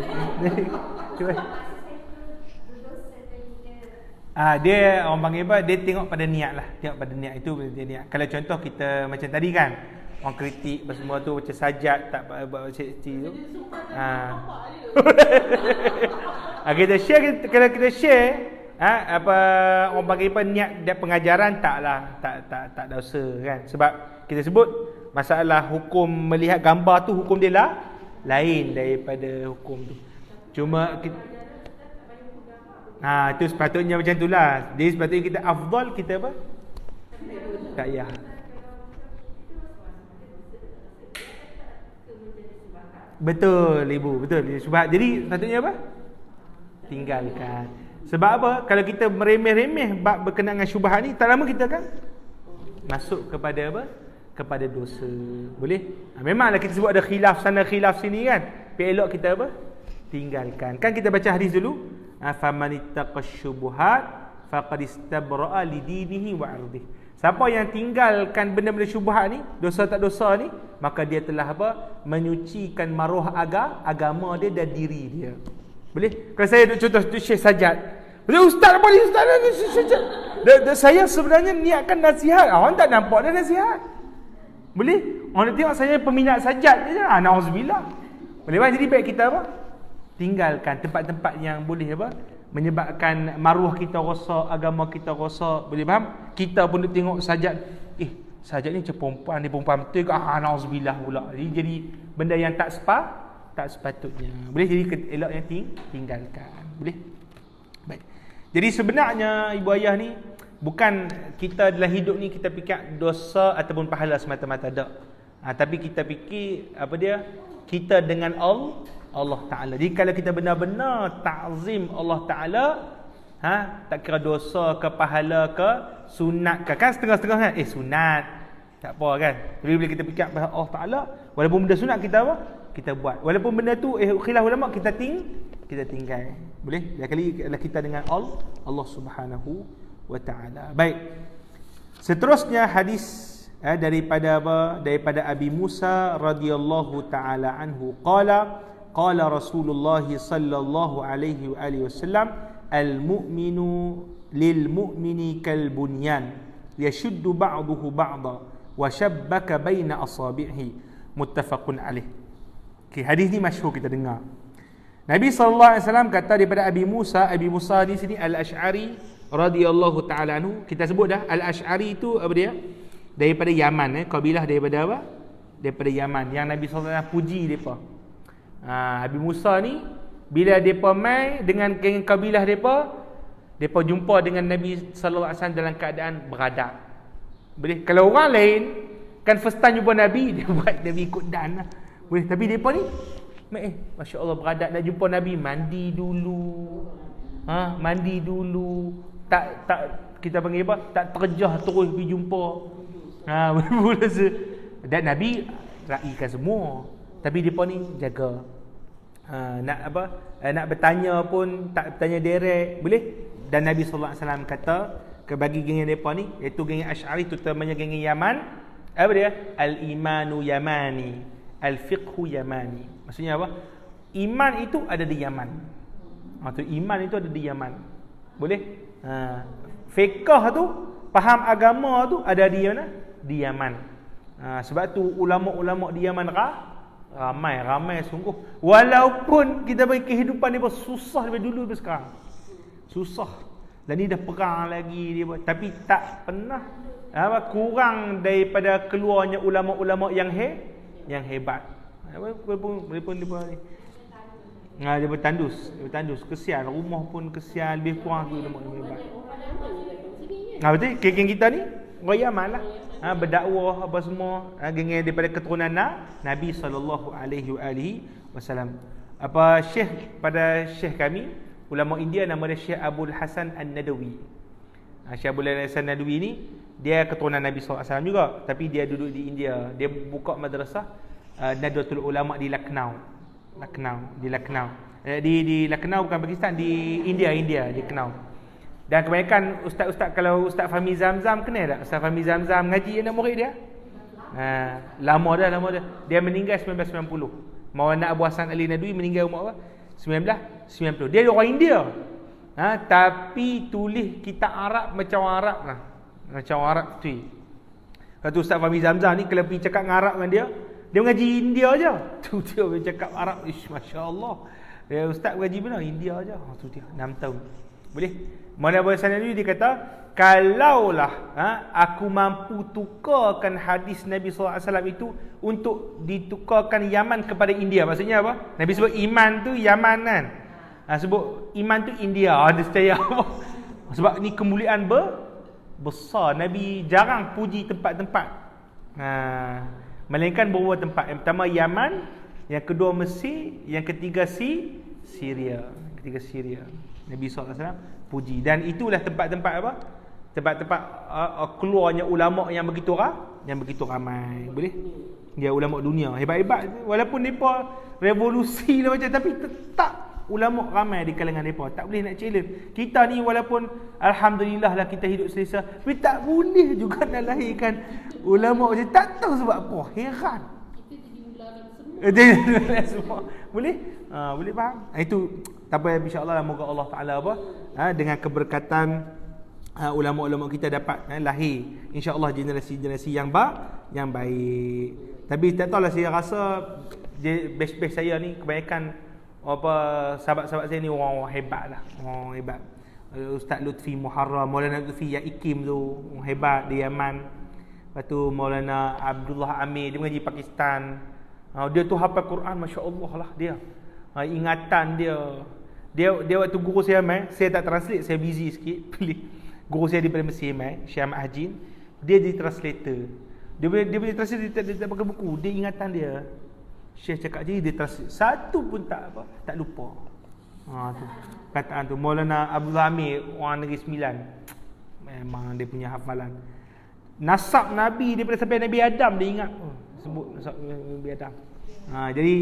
Dia orang panggil apa? Dia tengok pada niat lah. Tengok pada niat itu dia niat. Kalau contoh kita macam tadi kan, orang kritik semua tu macam sajat tak buat macam tu. Kita share, kalau kita share apa orang panggil apa, niat dia pengajaran tak dosa kan. Sebab kita sebut masalah hukum melihat gambar tu, hukum dia lah lain daripada hukum tu. Cuma kita, itu sepatutnya macam itulah. Jadi sepatutnya kita afdal, kita apa? Tak payah. Betul Ibu, betul. Sebab jadi sepatutnya apa? Tinggalkan. Sebab apa? Kalau kita meremeh-remeh bab berkenaan dengan syubhat ni, tak lama kita akan masuk kepada apa? Kepada dosa. Boleh? Memanglah kita sebut ada khilaf sana khilaf sini kan. Elok kita apa? Tinggalkan. Kan kita baca hadis dulu. Famanittaqasyubuhat faqad istabra'a lidinihi wa 'irdihi. Siapa yang tinggalkan benda-benda syubhat ni, dosa tak dosa ni, maka dia telah apa? Menyucikan maruah agama dia dan diri dia. Boleh? Kalau saya contoh tu Syekh Sajat. Ustaz apa ni? Ustaz ni sajat. Saya sebenarnya niatkan nasihat. Orang tak nampak dia nasihat. Boleh? Orang tengok saya peminat sajat je. Nauzubillah. Boleh kan? Jadi baik kita apa? Tinggalkan tempat-tempat yang boleh apa? Menyebabkan maruah kita rosak, agama kita rosak. Boleh faham? Kita pun tengok sajat, sajat ni macam perempuan, dia perempuan betul ke? Nauzubillah pula. Jadi benda yang tak sepatutnya. Boleh? Jadi eloknya tinggalkan. Boleh? Baik. Jadi sebenarnya ibu ayah ni, bukan kita dalam hidup ni kita fikir dosa ataupun pahala semata-mata tak. Tapi kita fikir apa dia? Kita dengan Allah Ta'ala. Jadi kalau kita benar-benar ta'zim Allah Ta'ala, tak kira dosa ke pahala ke sunat ke, kan setengah-setengah kan, sunat tak apa kan. Tapi bila kita fikir pada Allah Ta'ala, walaupun benda sunat kita apa? Kita buat. Walaupun benda tu khilaf ulama, kita tinggal. Boleh? Dia kali kita dengan Allah Subhanahu wa Ta'ala. Baik. Seterusnya hadis daripada apa? Daripada Abi Musa radhiyallahu ta'ala anhu qala Rasulullah sallallahu alaihi wa alihi wasallam, al-mu'minu lil mu'mini kal bunyan yashuddu ba'dahu ba'da wa shabbaka baina asabihi, muttafaqun alaih. Hadis ni masyhur kita dengar. Nabi sallallahu alaihi wasallam kata daripada Abi Musa di sini Al-Asy'ari radhiyallahu ta'ala anhu. Kita sebut dah Al-Asy'ari itu apa dia? Daripada Yaman, kabilah daripada apa? Daripada Yaman yang Nabi sallallahu alaihi wasallam puji depa. Abi Musa ni bila depa mai dengan geng kabilah depa jumpa dengan Nabi sallallahu alaihi wasallam dalam keadaan beradab. Boleh? Kalau orang lain kan first time jumpa Nabi, dia buat Nabi ikut dan lah. Boleh, tapi depa ni masya-Allah beradab, nak jumpa Nabi mandi dulu. Tak kita panggil apa? Tak terjah terus pergi jumpa. Dan Nabi raikan semua. Tapi depa ni jaga. Nak bertanya pun tak bertanya direct, boleh? Dan Nabi sallallahu alaihi wasallam kata bagi geng depa ni, iaitu geng Asy'ari, terutamanya geng Yaman, apa dia? Al-imanu yamani, al-fiqhu yamani. Maksudnya apa? Iman itu ada di Yaman. Iman itu ada di Yaman. Boleh? Fiqh tu, faham agama tu ada di mana? Di Yaman. Sebab tu ulama-ulama di Yaman ramai sungguh. Walaupun kita bagi kehidupan dia susah daripada dulu sampai sekarang. Susah. Dan ni dah perang lagi dia buat. Tapi tak pernah kurang daripada keluarnya ulama-ulama yang hebat. Dia pun ni. Dia bertandus, kesian, rumah pun kesian, lebih kurang tu ulama yang hebat. Betul, geng kita ni orang Yaman lah. Berdakwah apa semua, geng daripada keturunan Nabi SAW. Apa Syekh kami ulama India, nama dia Syekh Abdul Hasan An-Nadawi. Syekh Abdul Hasan An-Nadawi ni dia keturunan Nabi SAW juga, tapi dia duduk di India. Dia buka madrasah Nahdlatul Ulama di Lucknow. Di Lucknow bukan Pakistan, di India di Lucknow. Dan kebanyakan ustaz-ustaz, kalau Ustaz Fahmi Zamzam kenal tak? Ustaz Fahmi Zamzam ngaji anak murid dia. Lama dah. Dia meninggal 1990. Maulana Abu Hasan Ali Nadwi meninggal umur apa? 1990. Dia orang India. Tapi tulis kitab Arab macam Arab lah. Macam Arab tu. Satu Ustaz Fahmi Zamzam ni kalau pergi cakap dengan Arab dengan dia mengaji India je. Tu dia cakap Arab, masya-Allah. Dia ustaz mengaji benar India je. Tu dia 6 tahun. Boleh? Maulana Abu Hasan Ali dia kata, kalaulah aku mampu tukarkan hadis Nabi SAW itu untuk ditukarkan Yaman kepada India. Maksudnya apa? Nabi sebut iman tu Yaman kan. Sebut iman tu India. Ada percaya apa? Sebab ni kemuliaan besar. Nabi jarang puji tempat-tempat. Melainkan beberapa tempat. Yang pertama Yaman, yang kedua Mesir, yang ketiga Syria. Nabi SAW puji. Dan itulah tempat-tempat apa? Tempat-tempat keluarnya ulama yang begitu ramai. Boleh? Dia ulama dunia hebat-hebat. Walaupun mereka revolusi lah macam, tapi tetap ulama ramai di kalangan mereka. Tak boleh nak challenge. Kita ni walaupun alhamdulillah lah kita hidup selesa, tapi tak boleh juga nak lahirkan ulama macam, tak tahu sebab apa. Heran. Kita jadi ularan semua. Boleh? Boleh faham? Itu tak apa, insya-Allah moga Allah Taala dengan keberkatan ulama-ulama kita dapat lahir insya-Allah generasi-generasi yang baik. Tapi tak tahulah, saya rasa batch saya ni kebanyakan sahabat-sahabat saya ni orang hebat lah. Orang hebat. Ustaz Lutfi Muharram, Maulana Lutfi yang Ikim tu orang hebat di Yaman. Lepas tu Maulana Abdullah Amir, dia mengaji Pakistan. Dia tu hafal Quran, masya-Allah lah dia. Ingatan dia waktu guru saya saya tak translate, saya busy sikit. Guru saya daripada Mesir Syekh Ahmad Hajin, dia jadi translator. Dia boleh translate, dia tak pakai buku, dia ingatan dia. Syekh cakap je dia translate, satu pun tak lupa. Tu kataan tu. Maulana Abdullah Amir, orang Negeri Sembilan, memang dia punya hafalan. Nasab Nabi daripada sampai Nabi Adam dia ingat. Sebut nasab Nabi Adam. Jadi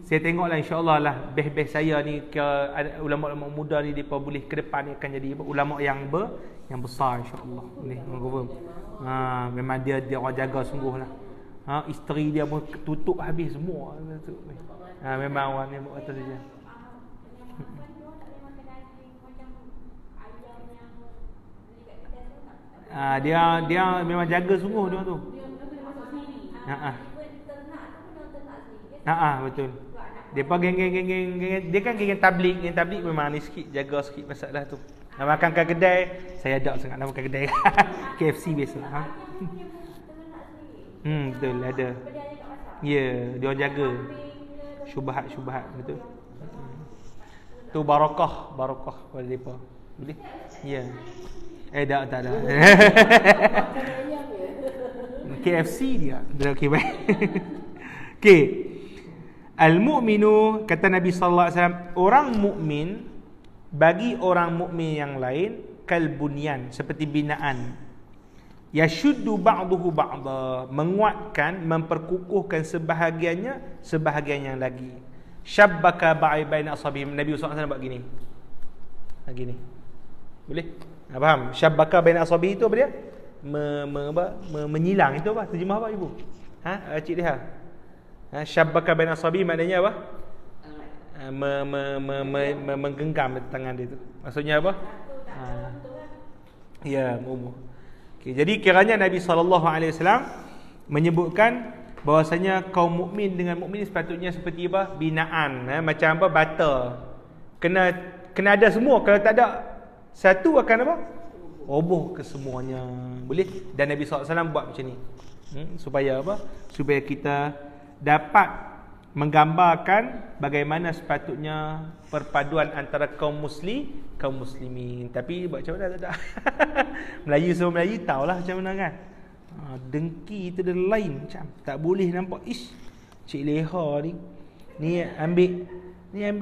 saya tengoklah insya-Allah lah beh-beh saya ni ke ulama-ulama muda ni depa boleh ke depan ni akan jadi ulama yang besar insya-Allah. Boleh confirm. Memang dia orang jaga sungguhlah. Isteri dia pun tutup habis semua. Memang orang ni buat atas saja. Dia memang jaga sungguh dia tu. Betul. Depa geng dia kan geng tabligh memang ni sikit jaga sikit masalah tu. Nak makan kat kedai, saya ada sangat nak makan kedai. KFC biasa. Betul ada. Ya, dia jaga syubhat betul. Tu barakah pada depa. Boleh? Ya. Tak ada. KFC dia. Okey baik. Okey. Al-mu'minu, kata Nabi sallallahu alaihi wasallam, orang mukmin bagi orang mukmin yang lain kalbunyan, seperti binaan. Yashuddu ba'dahu ba'da, menguatkan, memperkukuhkan sebahagian yang lagi. Syabbaka baina ashabihim. Nabi sallallahu alaihi wasallam buat gini. Boleh? Faham? Syabbaka baina ashabihi itu apa dia? Menyilang itu apa? Terjemah apa ibu? Cik Liha. Syabbaka baina ashabihi maknanya apa? Menggenggam tangan dia tu. Maksudnya apa? Ya, umur. Okay, jadi kiranya Nabi SAW menyebutkan bahwasanya kaum mukmin dengan mukmin sepatutnya seperti apa? Binaan, macam apa? Bata. Kena ada semua. Kalau tak ada satu akan apa? Roboh kesemuanya. Boleh? Dan Nabi SAW buat macam ni. Supaya apa? Supaya kita dapat menggambarkan bagaimana sepatutnya perpaduan antara kaum muslimin. Tapi buat macam mana tak? Melayu sama Melayu tahulah macam mana kan. Dengki tu dia lain macam. Tak boleh nampak Cik Leha ni ambil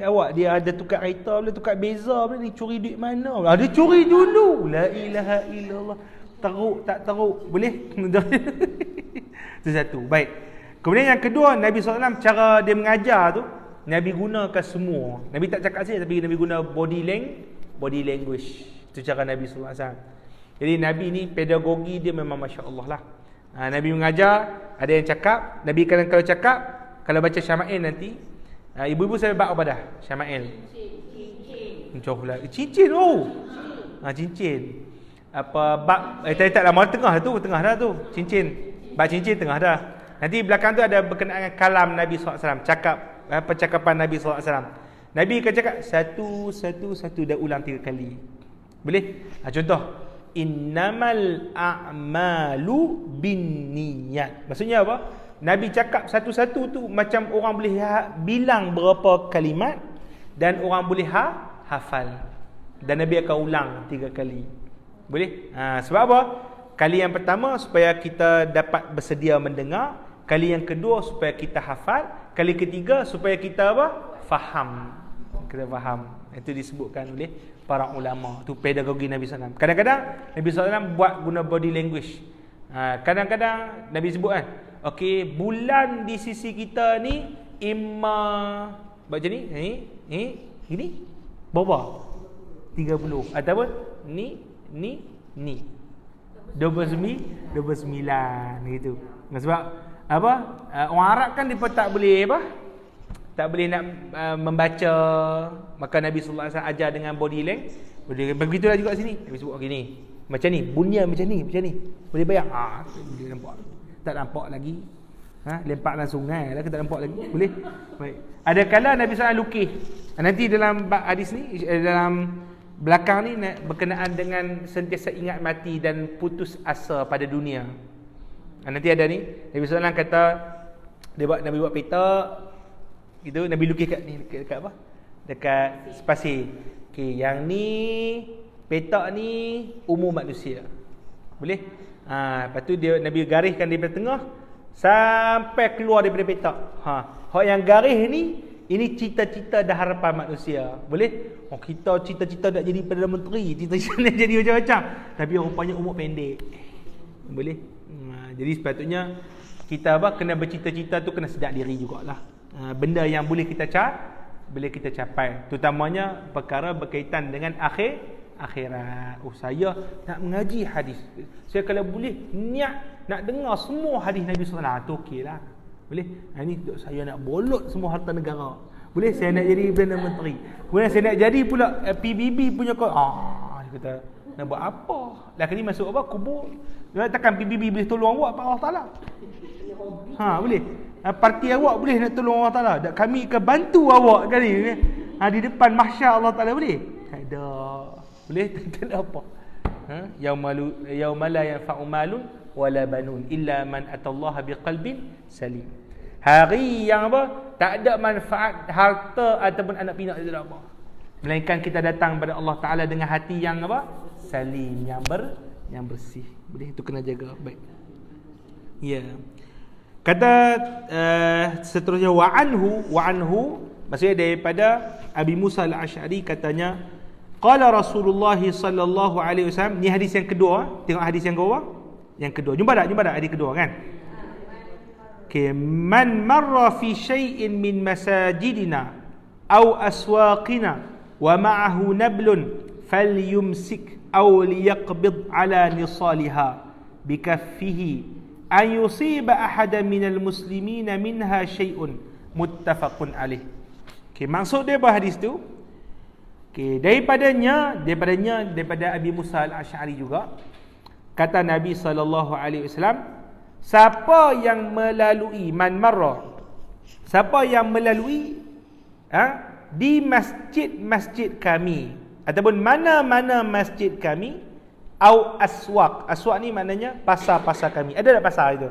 awak, dia ada tukar kereta, boleh tukar beza, boleh ni curi duit mana? Dia curi dulu. La ilaha illallah. Teruk tak teruk? Boleh? Itu satu. Baik. Kemudian yang kedua, Nabi SAW cara dia mengajar tu, Nabi gunakan semua. Nabi tak cakap saja, tapi Nabi guna body language. Itu cara Nabi SAW. Jadi Nabi ni pedagogi dia memang Masya Allah lah. Nabi mengajar, ada yang cakap. Nabi kalau cakap, kalau baca Syama'il nanti, ibu-ibu saya bab apa dah? Syama'il. Cincin. Cincin. Apa bab taklah mau tengah dah tu. Cincin. Bab cincin tengah dah. Nanti belakang tu ada berkenaan dengan kalam Nabi SAW. Percakapan Nabi SAW. Nabi akan cakap satu dah ulang 3 kali. Boleh? Contoh, innamal a'malu binniyat. Maksudnya apa? Nabi cakap satu-satu tu macam orang boleh bilang berapa kalimat dan orang boleh hafal. Dan Nabi akan ulang 3 kali. Boleh? Sebab apa? Kali yang pertama supaya kita dapat bersedia mendengar, kali yang kedua supaya kita hafal, kali ketiga supaya kita apa? Faham. Kita faham. Itu disebutkan oleh para ulama. Itu pedagogi Nabi SAW. Kadang-kadang Nabi SAW buat guna body language. Kadang-kadang Nabi sebut kan, okey, bulan di sisi kita ni imma macam ni, ini berapa? 30 ataupun ni 29 gitu. Sebab apa? Orang Arab kan dia tak boleh apa? Tak boleh nak membaca, maka Nabi sallallahu alaihi wasallam ajar dengan body language. Begitulah juga sini. Nabi sebut okey ni. Macam ni, bunyian macam ni. Boleh bayang? Boleh nampak. Tak nampak lagi. Lemparlah sungai lah, kita nampak lagi. Boleh? Baik. Ada kala Nabi SAW lukis. Nanti dalam hadis ni, dalam belakang ni berkenaan dengan sentiasa ingat mati dan putus asa pada dunia. Nanti ada ni, Nabi SAW kata Nabi buat peta gitu, Nabi lukis dekat apa? Dekat spasi. Okey, yang ni peta ni umur manusia. Boleh? Lepas tu Nabi gariskan di tengah sampai keluar daripada peta. Hak yang garis ni, ini cita-cita dan harapan manusia. Boleh? Kita cita-cita nak jadi Perdana Menteri, cita-cita nak jadi macam-macam, tapi rupanya umur pendek. Boleh? Jadi sepatutnya kita kena bercita-cita tu kena sedar diri jugalah. Benda yang boleh kita capai, terutamanya perkara berkaitan dengan akhirat. Saya nak mengaji hadis. Saya kalau boleh niat nak dengar semua hadis Nabi sallallahu alaihi wasallam, tu okeylah. Boleh? Ini saya nak bolot semua harta negara. Boleh? Saya nak jadi Perdana Menteri. Kemudian saya nak jadi pula PBB punya dia kata, nak buat apa? Lah kini masuk apa? Kubur. Takkan PBB boleh tolong awak Allah Taala? Boleh. Parti awak boleh nak tolong Allah Taala? Kami akan bantu awak kali di depan mahsyar Allah Taala, boleh? Tak ada. Boleh? Tak ada apa. Yauma la yanfa'u malun wala banun illa man atallaha biqalbin salim. Hari yang apa? Tak ada manfaat harta ataupun anak pinak, tidak ada apa. Melainkan kita datang kepada Allah Taala dengan hati yang apa? Salim, yang bersih. Boleh? Itu kena jaga baik. Ya. Kata seterusnya wa anhu maksudnya daripada Abi Musa al-Asy'ari katanya qala Rasulullah sallallahu alaihi wasallam. Ni hadis yang kedua. Tengok hadis yang bawah. Yang kedua. Jumpa tak hadis kedua kan? Okay. Man marra fi syai'in min masajidina aw aswaqina wa ma'ahu nablun falyumsik aw liyaqbid ala nisaliha bikaffihi an yusiba ahadan minal muslimina minha syai'un muttafaqun alaih. Okay, maksud dia apa hadis tu? Okay, daripada Abi Musa al-Asy'ari juga kata Nabi SAW, siapa yang melalui man marra, siapa yang melalui di masjid-masjid kami, ataupun mana-mana masjid kami, au aswaq. Aswaq ni maknanya pasar-pasar kami. Ada tak pasar itu?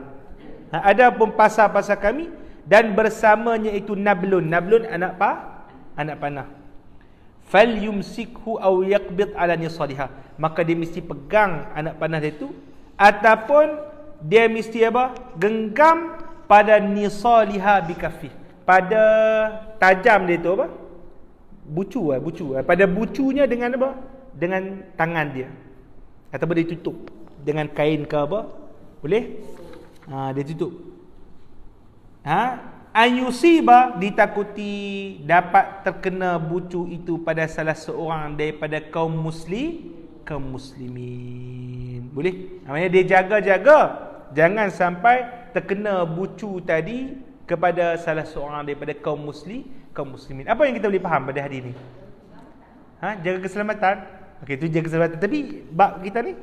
Ada pun pasar-pasar kami, dan bersamanya itu nablun. Nablun anak panah. Fal yumsikhu aw yaqbid ala nisaliha. Maka dia mesti pegang anak panah dia tu, ataupun dia mesti apa? Genggam pada nisaliha bikaffi. Pada tajam dia tu apa? Bucu. Pada bucunya dengan apa? Dengan tangan dia. Ataupun dia tutup dengan kain ke apa? Boleh? Dia tutup. Ayusiba, ditakuti dapat terkena bucu itu pada salah seorang daripada kaum muslimin. Boleh? Maksudnya dia jaga-jaga jangan sampai terkena bucu tadi kepada salah seorang daripada kaum muslimin. Apa yang kita boleh faham pada hari ini? Jaga keselamatan. Okey, itu jaga keselamatan. Tapi bab kita ni,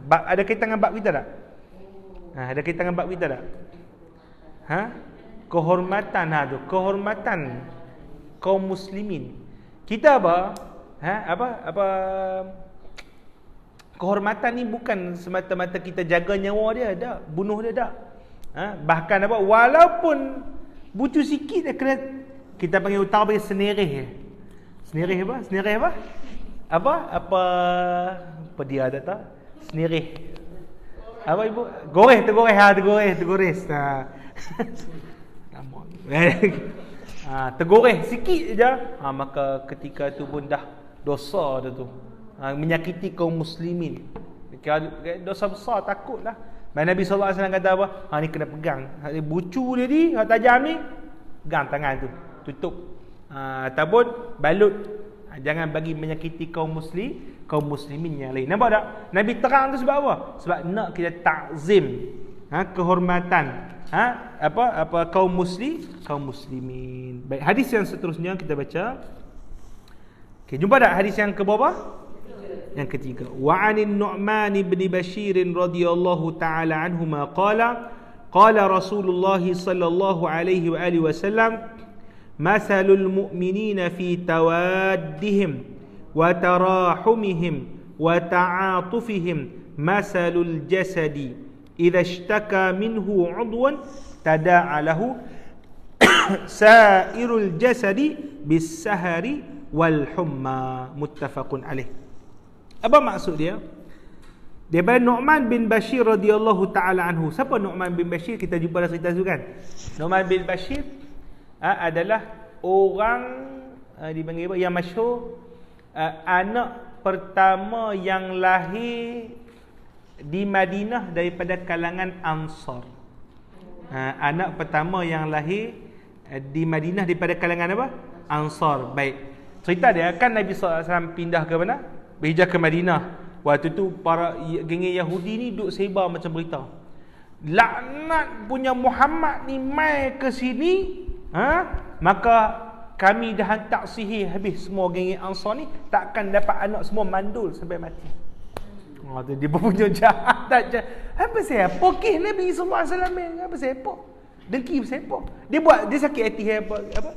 bab ada kaitan dengan bab kita tak? Ada kaitan dengan bab kita tak? Kehormatan kehormatan kaum muslimin. Kita apa? Kehormatan ni bukan semata-mata kita jaga nyawa dia, tak, bunuh dia, tak. Bahkan apa? Walaupun bucu sikit dia kena, kita panggil utara panggil senerih. Senerih apa? Senerih apa? Apa dia tak tahu? Senerih. Apa ibu? Tergores. Tergoreh sikit je, maka ketika tu pun dah dosa dia tu, menyakiti kaum muslimin. Dosa besar, takutlah. Nabi sallallahu alaihi wasallam kata apa? Ni kena pegang. Bucu dia ni, tajam ni, pegang tangan tu, tutup. Ataupun balut. Jangan bagi menyakiti kaum muslimin yang lain. Nampak tak? Nabi terang tu sebab apa? Sebab nak kita takzim, kehormatan kaum muslimin. Baik, hadis yang seterusnya kita baca. Okey, jumpa tak hadis yang ke berapa? Yang ketiga. Wa 'anin Nu'man bin Bashir radhiyallahu ta'ala anhuma qala Rasulullah sallallahu alaihi wa alihi wasallam, masalul mu'minina fi tawaddihim wa tarahumihim wa ta'atufihim masalul jasadi idza ishtaka minhu 'udwan tada'a lahu sa'irul jasadi bis-sahari wal humma. Muttafaqun alaih. Apa maksud dia? Daripada Nu'man bin Bashir radhiyallahu ta'ala anhu. Siapa Nu'man bin Bashir? Kita jumpa dalam cerita tu kan. Nu'man bin Bashir adalah orang dipanggil apa? Yang masyhur, anak pertama yang lahir di Madinah daripada kalangan Ansar. Anak pertama yang lahir di Madinah daripada kalangan apa? Ansar. Baik. Cerita dia kan Nabi SAW pindah ke mana? Berhijrah ke Madinah. Waktu tu para geng Yahudi ni duk sebar macam berita. Laknat punya Muhammad ni mai ke sini, maka kami dah hantar sihir habis semua geng Ansar ni, takkan dapat anak semua mandul sampai mati. Dia punya jahat. Apa siapa kisah Nabi sallallahu alaihi wasallam? Apa siapa? Dengki siapa? Dia sakit hati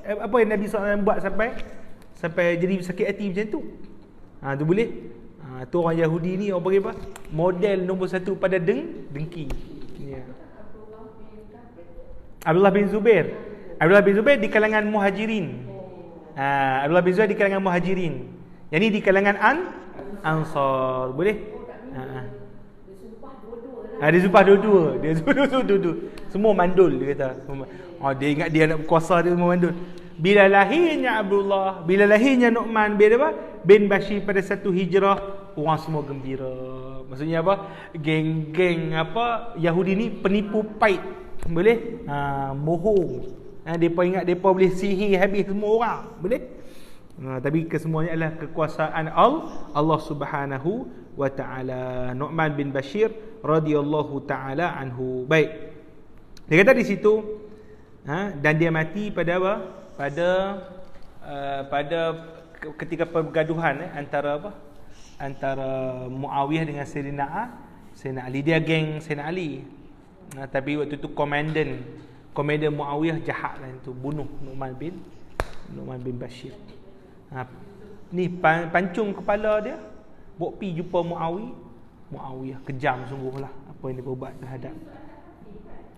apa yang Nabi SAW buat sampai jadi sakit hati macam tu. Tu boleh. Tu orang Yahudi ni orang panggil apa? Model nombor satu pada dengki. Ya. Abdullah bin Zubair di kalangan Muhajirin. Abdullah bin Zubair di kalangan Muhajirin. Yang ni di kalangan Ansar. Boleh? Dia sumpah dua-dua. Semua mandul dia kata. Dia ingat dia nak berkuasa, dia semua mandul. Bila lahirnya Nu'man bin Bashir pada satu hijrah, orang semua gembira. Maksudnya apa? Geng-geng Yahudi ni penipu pait. Boleh? Bohong. Depa ingat depa boleh sihir habis semua orang. Boleh? Tapi kesemuanya adalah kekuasaan Allah Subhanahu wa ta'ala. Nu'man bin Bashir radhiyallahu ta'ala anhu. Baik. Dia kata di situ, dan dia mati pada apa? Pada ketika pergaduhan antara Muawiyah dengan Sayyidina Ali. Dia geng Sayyidina Ali. Tapi waktu tu komandan Muawiyah jahat lah itu, bunuh Nu'man bin Bashir. ni pancung kepala dia, bawa pi jumpa Muawiyah. Kejam sungguhlah apa yang dia buat terhadap.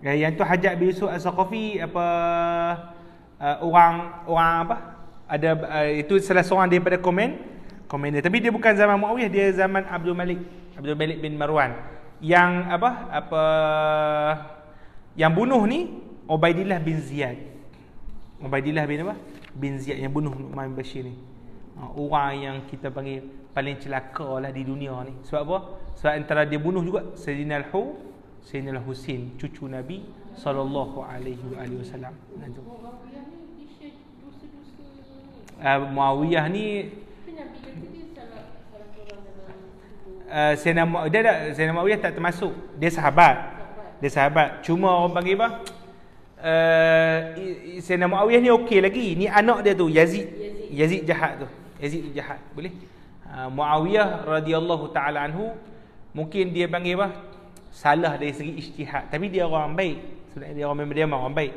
Yang tu Hajjaj bin Yusuf Al-Saqafi orang apa? Ada itu salah seorang daripada komen dia. Tapi dia bukan zaman Muawiyah, dia zaman Abdul Malik bin Marwan. Yang yang bunuh ni Ubaidillah bin Ziyad. Bin Ziyad yang bunuh Nu'man bin Bashir ni. Orang yang kita panggil paling celaka lah di dunia ni. Sebab apa? Sebab antara dia bunuh juga Sayyidina Al-Husain, cucu Nabi sallallahu alaihi wasallam. Muawiyah ni Sayyidina Muawiyah tak termasuk. Dia sahabat. Cuma orang panggil apa? Sayyidina Muawiyah ni okey lagi. Ni anak dia tu Yazid jahat tu. Yazid jahat. Boleh? Muawiyah radhiyallahu taala anhu mungkin dia panggil apa? Salah dari segi ijtihad, tapi dia orang baik. Sebenarnya dia orang baik.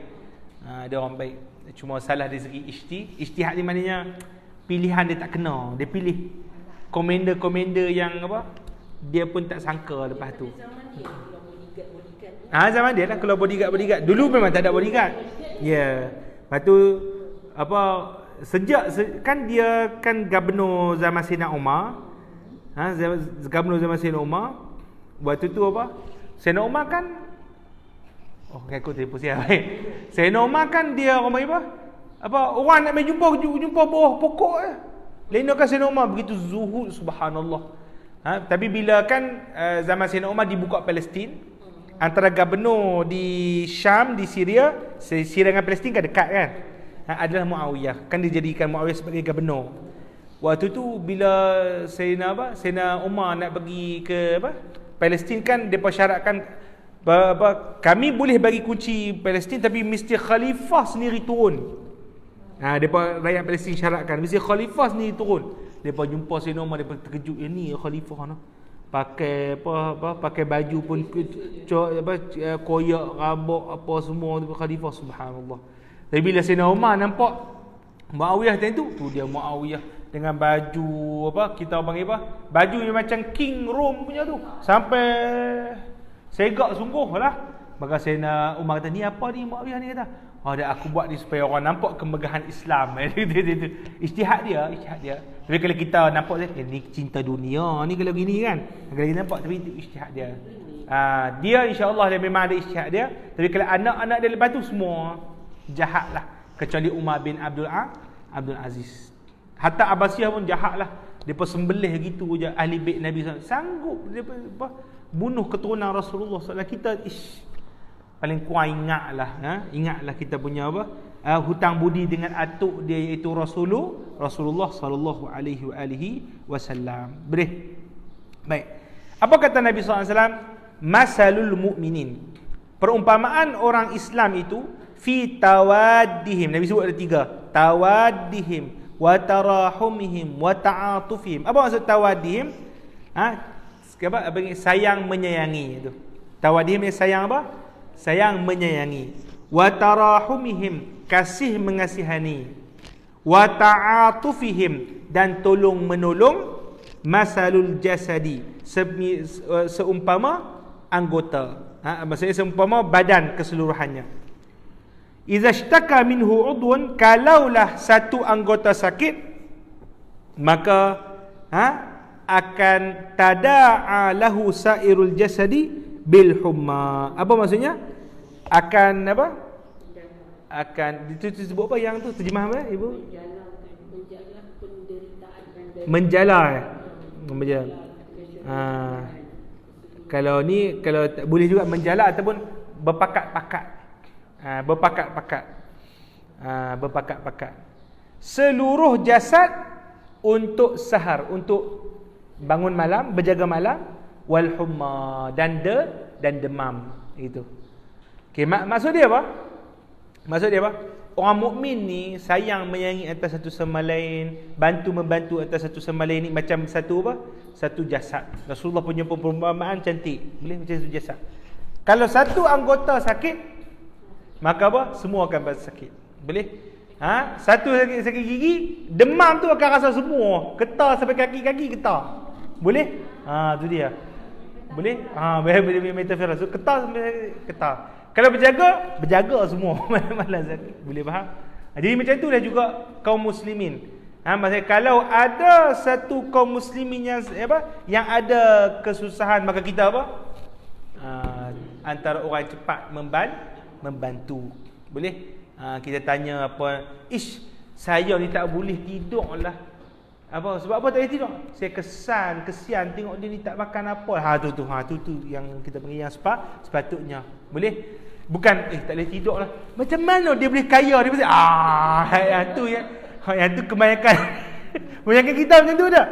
Dia orang baik. Cuma salah dari segi ijtihad ni maknanya pilihan dia tak kena. Dia pilih komander yang apa? Dia pun tak sangka lepas tu. Zaman dia lah kalau bodyguard. Dulu memang tak ada bodyguard. Ya. Lepas tu apa, kan dia kan gubernur zaman Sayyidina Umar. Gubernur zaman Sayyidina Umar. Waktu tu apa? Sayyidina Umar kan aku terlepas siap. Sayyidina Umar kan dia orang apa? Orang nak main jumpa bawah pokok Lain kan Sayyidina Umar begitu zuhud, subhanallah. Tapi bila kan zaman Sayyidina Umar dibuka Palestin, antara gubernur di Syam, di Syria dengan Palestin kan dekat kan, adalah Muawiyah. Kan dijadikan Muawiyah sebagai gubernur. Waktu tu bila Sayyidina Umar nak pergi ke Palestin kan, depa syaratkan kami boleh bagi kunci Palestin tapi mesti khalifah sendiri turun. Depa rakyat Palestin syaratkan mesti khalifah sendiri turun. Depa jumpa Sayyidina Umar, depa terkejut, ni khalifah pakai pakai baju pun koyak rabak apa semua, khalifah, subhanallah. Tapi bila Sayyidina Umar nampak Muawiyah tu dia Muawiyah dengan baju kita panggil baju yang macam King Rome punya tu, sampai segak sungguh lah. Maka Sayyidina Umar kata, ni apa ni Muawiyah ni? Kata, aku buat ni supaya orang nampak kemegahan Islam. Ijtihad dia. Tapi kalau kita nampak ni cinta dunia ni kalau gini kan, kalau kita nampak, tapi itu ijtihad dia. Dia insya-Allah dia memang ada ijtihad dia. Tapi kalau anak-anak dia lepas tu semua jahat lah, kecuali Umar bin Abdul Aziz. Hatta Abbasiyah pun jahat lah. Mereka sembelih gitu je ahli bait Nabi SAW. Sanggup mereka bunuh keturunan Rasulullah SAW. Kita paling kurang ingatlah kita punya hutang budi dengan atuk dia, iaitu Rasulullah sallallahu alaihi wasallam. Boleh? Baik. Apa kata Nabi SAW? Masalul mu'minin. Perumpamaan orang Islam itu fi tawaddihim. Nabi sebut ada 3. Tawaddihim wa tarahumihim wa ta'atufihim. Apa maksud tawaddihim? Sayang menyayangi itu. Tawaddihim ni sayang apa? Sayang menyayangi. Wa tarahumihim, kasih mengasihani. Wa ta'atufihim, dan tolong menolong. Masalul jasadi, seumpama anggota. Maksudnya seumpama badan keseluruhannya. Idza ishtaka minhu udwun, kalaulah satu anggota sakit, maka akan tada'a lahu sairul jasadi bil humma. Apa maksudnya? Akan apa? Akan disebut apa yang tu, terjemah apa ibu? Menjala. Kalau ni, kalau boleh juga menjala ataupun berpakat-pakat. Berpakat-pakat. Seluruh jasad untuk sahar, untuk bangun malam, berjaga malam, wal humma, dan demam. Itu. Okey, maksud dia apa? Orang mukmin ni sayang menyayangi antara satu sama lain, bantu-membantu antara satu sama lain ni macam satu jasad. Rasulullah punya perumpamaan cantik. Boleh macam satu jasad. Kalau satu anggota sakit, maka semua akan sakit. Boleh? Satu sakit gigi, demam tu akan rasa semua. Getah sampai kaki-kaki getah. Boleh? Tu dia. Boleh? Boleh metaphor. So getah sampai getah. Kalau berjaga semua. Malas sakit. Boleh faham? Jadi macam itulah juga kaum muslimin. Maksudnya kalau ada satu kaum muslimin yang ada kesusahan, maka kita antara orang cepat membantu. Boleh? Kita tanya apa, saya ni tak boleh tidur lah. Sebab apa tak boleh tidur? Saya kesian tengok dia ni tak makan apa. Tu yang kita panggil yang sepatutnya. Boleh? Bukan tak boleh tidur lah. Macam mana dia boleh kaya? Dia mesti yang tu kebanyakan kebanyakan kita macam tu dah.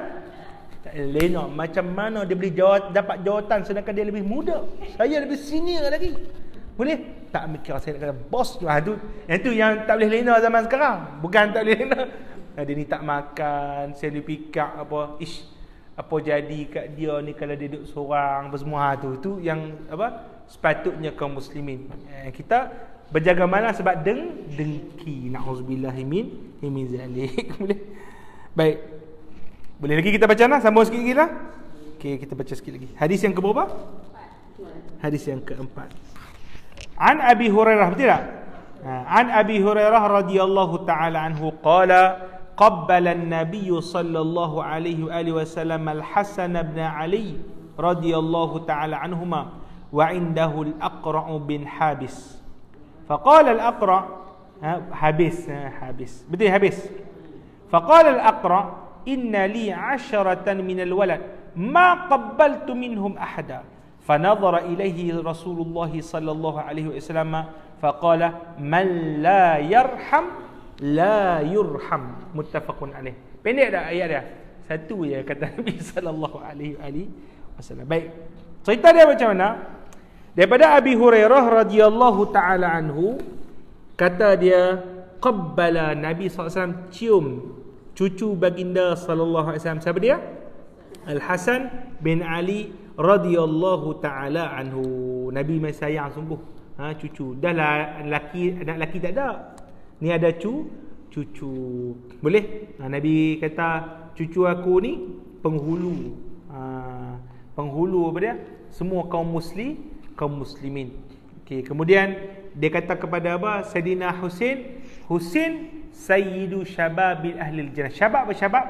Tak boleh nak. Macam mana dia boleh dapat jawatan sedangkan dia lebih muda? Saya lebih senior lagi. Boleh? Tak mikir saya nak kata bos tu. Yang tu yang tak boleh lena zaman sekarang. Bukan tak boleh lena. Dia ni tak makan, saya boleh pikak apa jadi kat dia ni kalau dia duduk seorang apa semua tu yang sepatutnya kaum muslimin. Kita berjaga malam sebab dengki. Nauzubillahi min zalik. Boleh? Baik. Boleh lagi kita baca lah, sambung sikit lagi lah. Okey, kita baca sikit lagi. Hadis yang keberapa? Hadis yang keempat. An Abi Hurairah, betul tak? An Abi Hurairah radhiyallahu ta'ala anhu qala qabbala an-nabiy sallallahu alaihi wa sallam al-Hasan ibn Ali radhiyallahu ta'ala anhuma wa indahu al-Aqra' bin Habis. Faqala al-Aqra' habis betul habis. Faqala al-Aqra' inna li 'asharatan min al-walad ma qabbaltu minhum ahada. فنظر إليه رسول الله صلى الله عليه وسلم فقال من لا يرحم لا يرحم متفق عليه. Pendek tak ayat dia? Satu je kata Nabi sallallahu alaihi wasallam. Baik. Cerita dia macam mana? Daripada Abi Hurairah radhiyallahu taala anhu, kata dia qabbala Nabi sallallahu alaihi wasallam cium cucu baginda sallallahu alaihi wasallam. Siapa dia? Al-Hasan bin Ali radhiyallahu taala anhu. Nabi mai sayang sungguh cucu. Dah lah anak lelaki tak ada. Ni ada cucu. Boleh? Nabi kata cucu aku ni penghulu. Penghulu apa dia? Semua kaum muslimin. Okey, kemudian dia kata kepada Sayyidina Husain sayyidu syababil ahli jannah. Syabab apa syabab?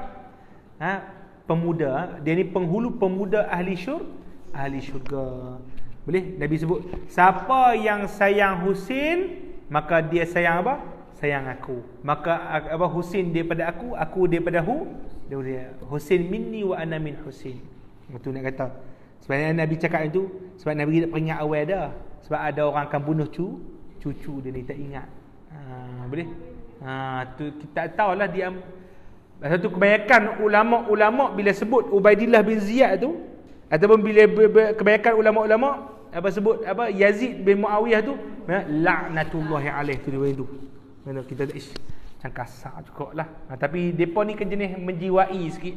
Pemuda. Dia ni penghulu pemuda ahli syurga. Boleh? Nabi sebut siapa yang sayang Husain, maka dia sayang sayang aku. Maka Husain daripada aku daripada dia. Husain minni wa ana min Husain. Itu nak kata. Sebenarnya Nabi cakap itu sebab Nabi nak peringat awal dah. Sebab ada orang akan bunuh cucu dia ni, tak ingat. Boleh? Tu kita tahulah dia. Satu kebanyakan ulama' bila sebut Ubaidillah bin Ziyad tu, ataupun bila kebanyakan ulama' sebut Yazid bin Muawiyah tu, laknatullahi alaih tu dia tu. Mana kita macam kasar jugaklah. Tapi depa ni kan jenis menjiwai sikit.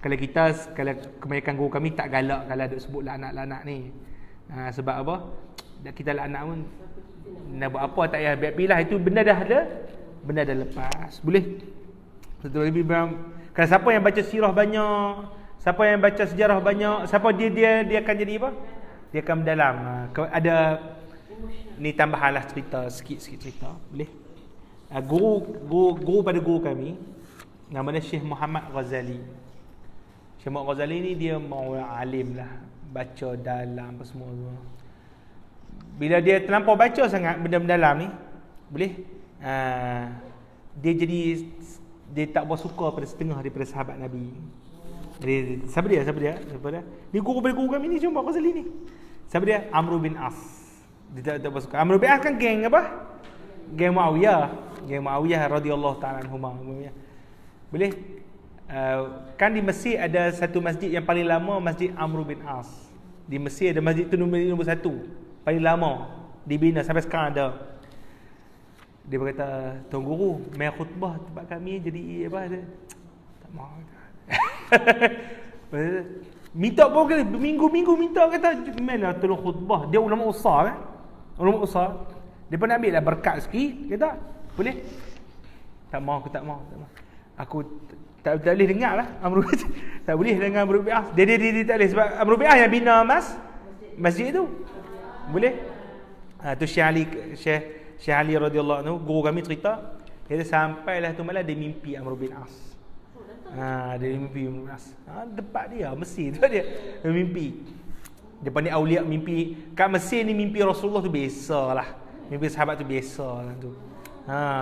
Kalau kebanyakan guru kami tak galak kalau ada sebut laknat ni. Sebab apa? Kita laknat pun nak buat apa tak payah biar-biar itu benda dah lepas. Boleh? Kalau siapa yang baca sirah banyak, siapa yang baca sejarah banyak, siapa dia akan jadi apa? Dia akan mendalam. Ada ni tambahanlah cerita sikit cerita. Boleh? Guru pada guru kami namanya Syekh Muhammad Ghazali. Syekh Muhammad Ghazali ni dia orang alim lah, baca dalam apa semua. Bila dia terlampau baca sangat benda-benda dalam ni, boleh? Dia tak bersuka pada setengah daripada sahabat Nabi. Siapa dia? Dia guru kami ni cuma Ghazali ni. Siapa dia? Amr bin As. Dia tak bersuka. Amr bin As kan geng apa? Geng Muawiyah radhiyallahu ta'ala anhuma. Boleh? Kan di Mesir ada satu masjid yang paling lama, Masjid Amr bin As. Di Mesir ada masjid tu nombor 1, paling lama dibina sampai sekarang ada. Dia berkata, Tuan Guru, mai khutbah tempat kami jadi apa? Tak mahu. Minta pun kali berminggu-minggu minta, kata mainlah tolong khutbah. Dia ulama besar kan? Ulama besar. Dia pun nak ambil lah berkat sikit, kata boleh. Tak mau. Aku tak boleh dengar lah Amr tak boleh dengar Amr bin As. Dia tak boleh sebab Amr bin As yang bina masjid tu. Boleh? Tu Syekh Ali radhiyallahu anhu, guru kami cerita, dia sampailah tu malam dia mimpi Amr bin As. Dia mimpi Amr bin As. Tempat dia Mesir tu dia mimpi. Depan ni aulia mimpi kat Mesir ni, mimpi Rasulullah tu biasalah. Mimpi sahabat tu biasalah tu.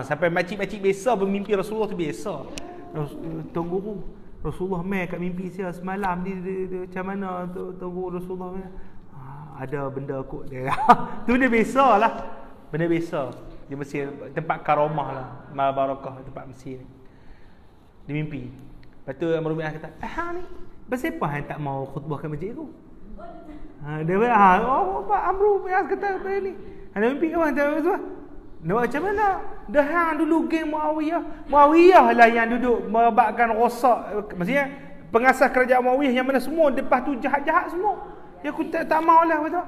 Sampai makcik-makcik biasa bermimpi Rasulullah tu biasa. Tuan guru, Rasulullah mai kat mimpi saya semalam dia macam mana tuan guru Rasulullah mai? Ada benda kot dia. Tu benda biasalah. Benda biasa. Di Mesir tempat karamah lah, mal barakah tempat Mesir ni. Dia mimpi. Lepas tu Amr bin As kata, ni pasal apa hang tak mau khutbah kat masjid tu? Dia Amr bin As kata apa ni? Hang mimpi apa tak tu? Nak macam mana? Dah hang dulu geng Muawiyah lah yang duduk membabkan rosak, maksudnya pengasas kerajaan Muawiyah yang mana semua lepas tu jahat-jahat semua. Ya aku tak maulah betul.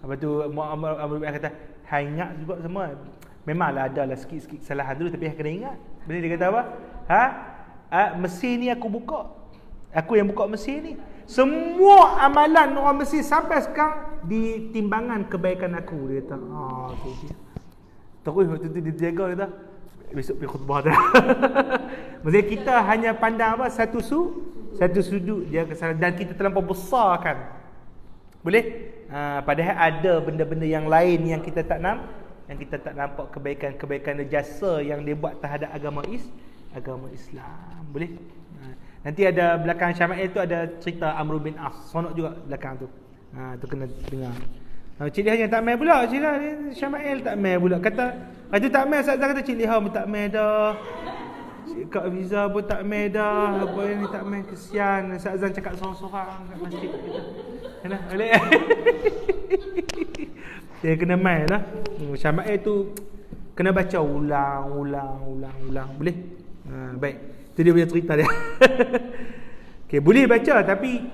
Lepas tu Amr bin As kata, hang ingat juga semua. Memanglah adalah sikit-sikit kesalahan dulu, tapi hang kena ingat. Bila dia kata apa? Mesir ni aku buka. Aku yang buka Mesir ni. Semua amalan orang Mesir sampai sekarang di timbangan kebaikan aku, dia kata. Tu dia. Terus waktu tu dia jaga, dia kata besok pergi khutbah dah. Maksudnya kita hanya pandang apa satu sudut dia kesalahan, dan kita terlampau besarkan. Boleh? Padahal ada benda-benda yang lain yang kita tak nampak kebaikan jasa yang dia buat terhadap agama Islam. Boleh? Nanti ada belakang Syama'il tu ada cerita Amr bin As. Sonok juga belakang tu. Tu kena dengar. Cik Liha yang tak main pula. Cik Liha ni Syama'il tak main pula. Kata tak main, Ustaz kata Cik Liha pun tak main dah. Cik Kak Fiza pun tak main dah. Apa ni tak main, kesian. Ustaz Azan cakap sorang-sorang kat masjid kita. Kena boleh. Dia kena main lah. Syama'il tu kena baca ulang. Boleh? Baik. Itu dia punya cerita dia. Okay, boleh baca tapi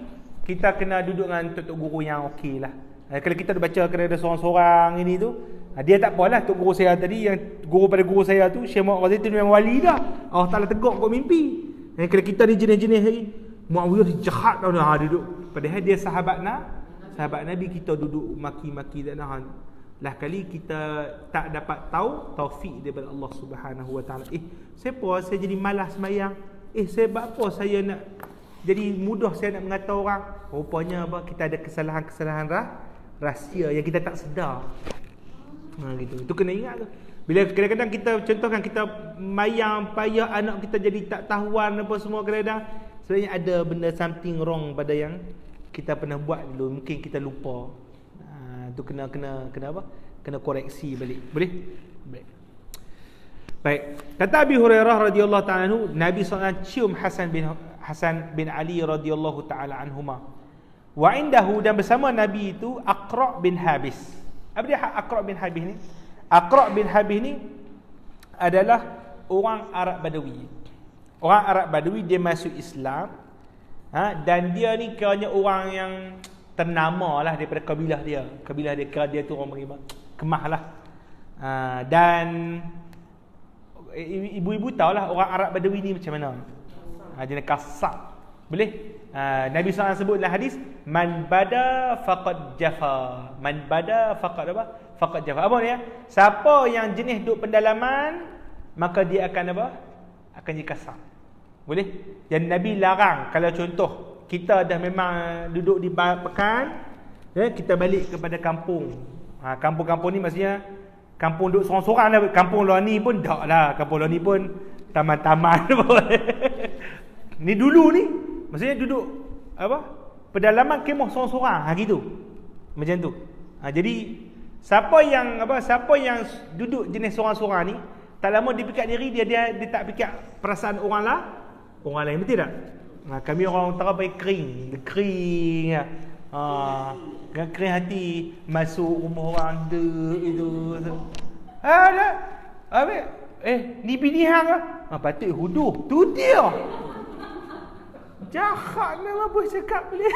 kita kena duduk dengan tok guru yang okey lah. Kalau kita baca kena ada seorang-seorang ini tu, dia tak apalah. Tok guru saya tadi, yang guru pada guru saya tu, Syekh Muhammad Ghazali tu memang wali dah. Allah Ta'ala tegur kau mimpi. Kalau kita ni jenis-jenis lagi, Muawiyah dia jahat tau dah duduk. Padahal dia sahabat Nabi, kita duduk maki-maki dan lah kali kita tak dapat tahu taufik daripada Allah Subhanahu Wa Taala. Siapa saya jadi malas sembahyang? Sebab apa saya nak jadi mudah saya nak mengata orang? Rupanya apa, kita ada kesalahan-kesalahan rahsia yang kita tak sedar. Gitu. Itu kena ingat tu. Bila kadang-kadang kita contohkan kita mayang payah anak kita jadi tak tahuan apa semua, kadang-kadang sebenarnya ada benda something wrong pada yang kita pernah buat dulu, mungkin kita lupa. Tu kena apa? Kena koreksi balik. Boleh? Baik. Kata Abi Hurairah radhiyallahu ta'ala anhu, Nabi SAW cium Hasan bin Ali radhiyallahu ta'ala anhuma. Wa indahu, dan bersama Nabi itu Aqra' bin Habis. Apa dia Aqra' bin Habis ni? Aqra' bin Habis ni adalah orang Arab Badawi. Orang Arab Badawi, dia masuk Islam. Dan dia ni kiranya orang yang ternama lah daripada kabilah dia. Kabilah dia kira dia tu orang beriman Kemah lah. Dan ibu-ibu tahulah orang Arab Badawi ni macam mana. Jenis kasar. Boleh? Nabi SAW sebut dalam hadis, man bada faqad jafa. Man bada faqad apa? Faqad jafa. Apa dia? Siapa yang jenis duduk pendalaman, maka dia akan apa? Akan jadi kasar. Boleh? Dan Nabi larang, kalau contoh kita dah memang duduk di pekan, kita balik kepada kampung. Kampung-kampung ni maksudnya kampung duduk sorang-sorang lah. Kampung luar ni pun tak lah. Kampung luar ni pun taman-taman. Ni dulu ni maksudnya duduk apa? Pedalaman kemah sorang-sorang, gitu. Macam tu. Jadi siapa yang duduk jenis sorang-sorang ni, tak lama dia pikat diri dia tak pikat perasaan orang lain, betul tak? Kami orang utara pakai kering kering hati masuk rumah orang itu. Ni bini hang ah. Patut huduh. Tu dia. Jahat lah apa cakap boleh.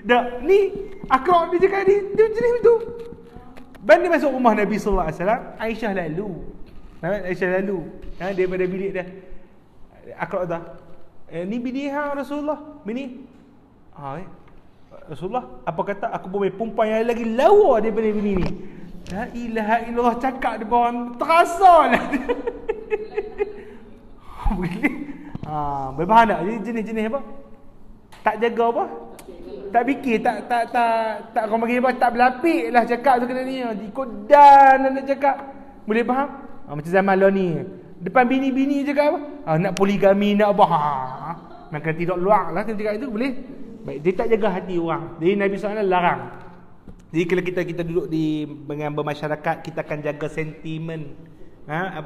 Dak ni Aqra' dia cakap ni tu jenis tu. Banding masuk rumah Nabi sallallahu alaihi wasallam, Aisyah lalu. Aisyah lalu daripada bilik dia. Aqra' dah. Ni bini hang Rasulullah. Bini. Rasulullah apa kata aku boleh perempuan yang lagi lawa daripada bini ni. La ilaha illallah, cakap di bawah terasa lah. Berbahaya tak? Jenis-jenis apa? Tak jaga apa? Tak fikir, tak orang bagi apa? Tak berlapik lah cakap tu kena ni. Ikut dan nak cakap. Boleh faham? Macam zaman lah ni. Depan bini-bini cakap apa? Nak poligami, nak apa? Maka tidak luar lah kena cakap itu, boleh? Baik, dia tak jaga hati orang. Jadi Nabi SAW larang. Jadi kalau kita duduk dengan bermasyarakat, kita akan jaga sentimen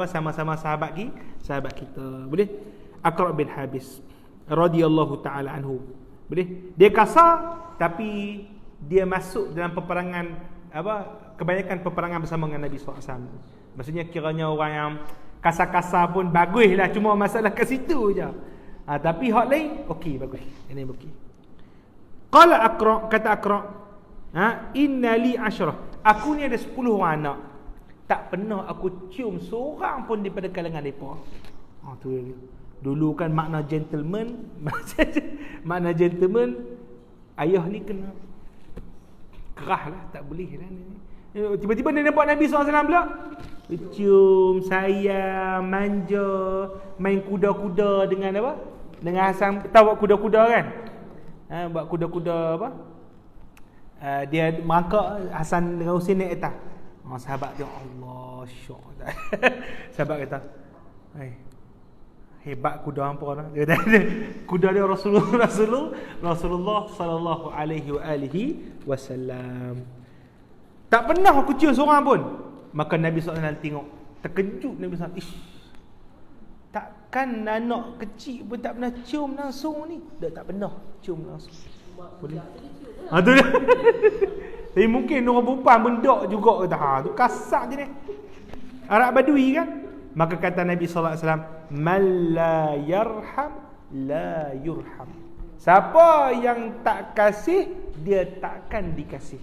sama-sama sahabat kita. Boleh? Aqra' bin Habis radhiyallahu taala anhu. Boleh? Dia kasar tapi dia masuk dalam peperangan kebanyakan peperangan bersama dengan Nabi SAW. Maksudnya kiranya orang yang kasar-kasar pun baguslah, cuma masalah kat situ je. Tapi hak lain okey, bagus. Ini okey. Qala Aqra', kata Aqra', inna li 10. Aku ni ada 10 orang anak. Tak pernah aku cium seorang pun daripada kalangan depa. Tu dia. Dulu kan makna gentleman ayah ni kena kerah lah, tak boleh lah ni. Tiba-tiba dia nampak Nabi SAW pula cium, sayang, manja, main kuda-kuda dengan apa? Dengan Hasan. Tahu buat kuda-kuda kan? Buat kuda-kuda apa? Dia merangkak Hasan dengan Husain naik atas. Sahabat dia, Allah syok. Sahabat kata, hebat kuda hampa lah. Dia kata, kuda dia Rasulullah sallallahu alaihi wasallam. Tak pernah aku cium seorang pun. Maka Nabi SAW tengok, terkejut Nabi SAW. Takkan anak kecil pun tak pernah cium langsung ni? Tak pernah cium langsung. Boleh? Tu dia. Tapi mungkin orang perempuan bendok juga kata, tu kasar je ni. Arab Badui kan? Maka kata Nabi SAW, man la yarham la yurham. Siapa yang tak kasih, dia takkan dikasih.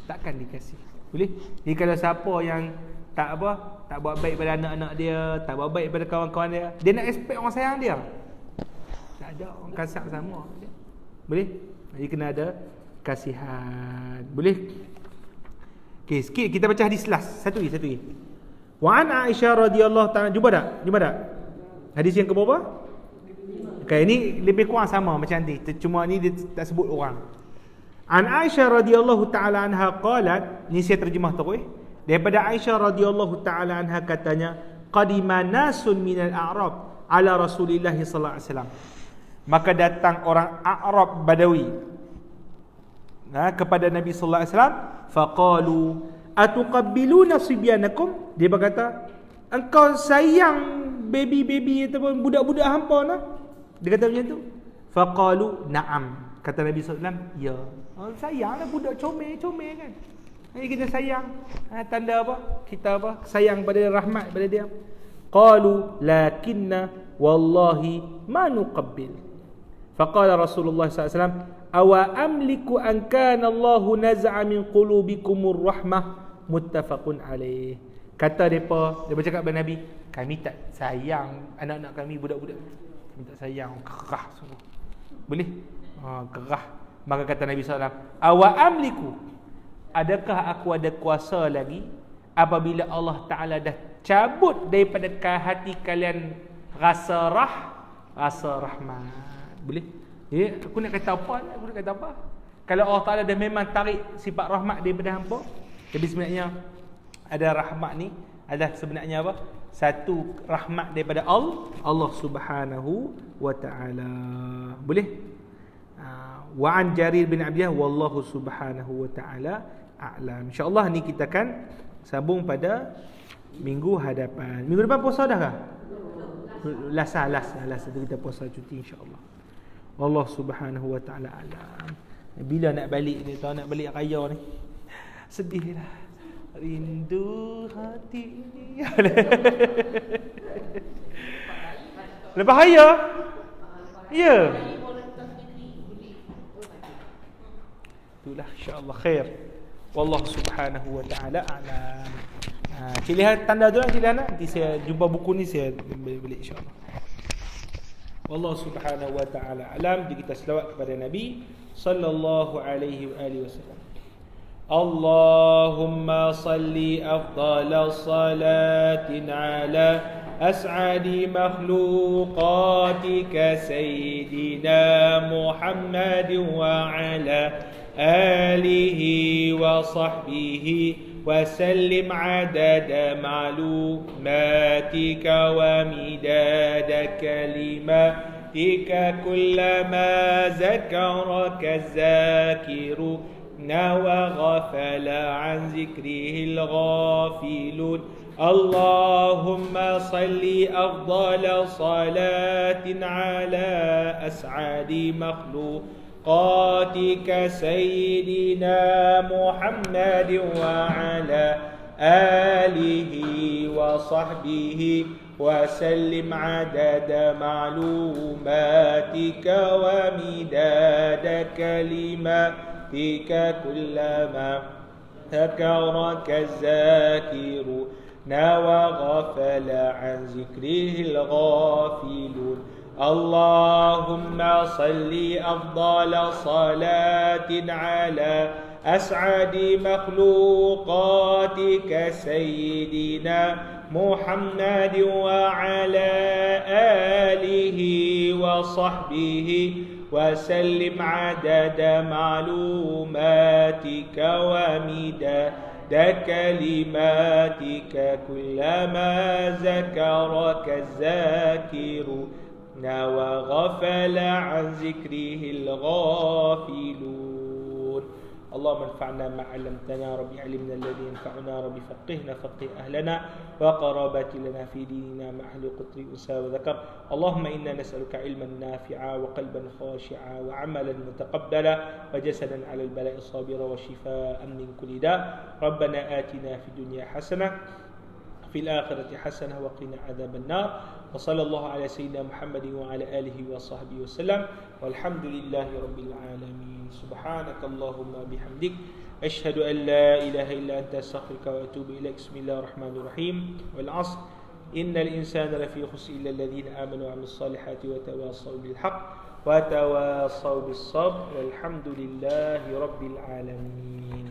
Takkan dikasih. Boleh? Jadi kalau siapa yang tak buat baik pada anak-anak dia, tak buat baik pada kawan-kawan dia, dia nak expect orang sayang dia? Tak ada, orang kasar sama. Boleh? Jadi kena ada kasihan. Boleh? Okey, sikit kita baca hadis last. Satu lagi. Wa an Aisyah radhiyallahu ta'ala, jumpa tak? Hadis yang ke berapa? Okay, ini lebih kurang sama macam nanti. Cuma ni dia tak sebut orang. An Aisyah radhiyallahu ta'ala anha qalat, ni saya terjemah terus. Daripada Aisyah radhiyallahu ta'ala anha katanya, qadima nasun minal a'rab ala Rasulillah sallallahu alaihi wasallam. Maka datang orang Arab Badawi kepada Nabi sallallahu alaihi wasallam, faqalu atuqabbiluna sibyanakum. Dia berkata, engkau sayang baby-baby ataupun budak-budak hampa nah? Dia kata macam tu. Faqalu na'am. Kata Nabi sallallahu alaihi wasallam, ya. Sayanglah budak comel-comel kan. Jadi kita sayang. Tanda apa? Kita sayang pada rahmat pada dia. Qalu lakinna wallahi ma nuqabbil. Faqala Rasulullah sallallahu alaihi wasallam, awa amliku an kana Allahu naz'a min qulubikumur rahmah, muttafaqun alaih. Kata depa, dia bercakap kepada Nabi, kami tak sayang anak-anak kami, budak-budak. Kami tak sayang, kerah semua. Boleh? Kerah. Maka kata Nabi SAW, awa amliku, adakah aku ada kuasa lagi apabila Allah Ta'ala dah cabut daripada hati kalian rasa rahmat. Boleh? Aku nak kata apa? Kalau Allah Ta'ala dah memang tarik sifat rahmat daripada hampa, jadi sebenarnya ada rahmat ni adalah sebenarnya apa? Satu rahmat daripada Allah Subhanahu wa Ta'ala. Boleh? Wa an Jarir bin Abdillah wallahu subhanahu wa ta'ala a'lam. InsyaAllah ni kita akan sambung pada minggu hadapan. Minggu depan puasa dah kah? Last itu kita puasa cuti insyaAllah. Allah subhanahu wa ta'ala a'lam. Bila nak balik ni, tahu nak balik raya ni, sedih lah. Rindu hati ini. Lepas raya? Ya. Itulah insya-Allah khair. Wallahu subhanahu wa ta'ala a'lam. Cik lihat tanda tu Cik lihat nanti saya jumpa buku ni saya balik insya-Allah. Wallahu subhanahu wa ta'ala alam. Jadi kita selawat kepada Nabi sallallahu alaihi wa alihi wasallam. Allahumma salli afdal salatin ala as'adi makhluqatika sayyidina Muhammad wa ala alihi wa sahbihi وسلم عدد معلوماتك ومداد كلماتك كلما ذكرك الذاكرون وغفل عن ذكره الغافلون اللهم صل أفضل صلاة على أسعد مخلوقاتك سيدنا محمد وعلى آله وصحبه وسلم عدد معلوماتك ومداد كلماتك كلما ذكرك الذاكرون وغفل عن ذكره الغافلون اللهم صل أفضل صلاة على أسعد مخلوقاتك سيدنا محمد وعلى آله وصحبه وسلم عدد معلوماتك ومداد كلماتك كلما ذكرك الذاكرون وغفل عن ذكره الغافلون اللهم انفعنا ما علمتنا ربي علمنا الذي ينفعنا ربي فقهنا فقه أهلنا وقرابات لنا في ديننا مع أهل قطر أنثى وذكر اللهم إنا نسألك علما نافعا وقلبا خاشعا وعملا متقبلا وجسدا على البلاء صابرا وشفاء من كل داء ربنا آتنا في الدنيا حسنة في الآخرة حسنة وقنا عذاب النار وصلى الله على سيدنا محمد وعلى آله وصحبه وسلم والحمد لله رب العالمين سبحانك اللهم بحمدك أشهد أن لا إله إلا أنت أستغفرك وأتوب إليك بسم الله الرحمن الرحيم والعصر إن الإنسان لفي خسر إلا الذين آمنوا وعملوا الصالحات وتواصوا بالحق وتواصوا بالصبر والحمد لله رب العالمين.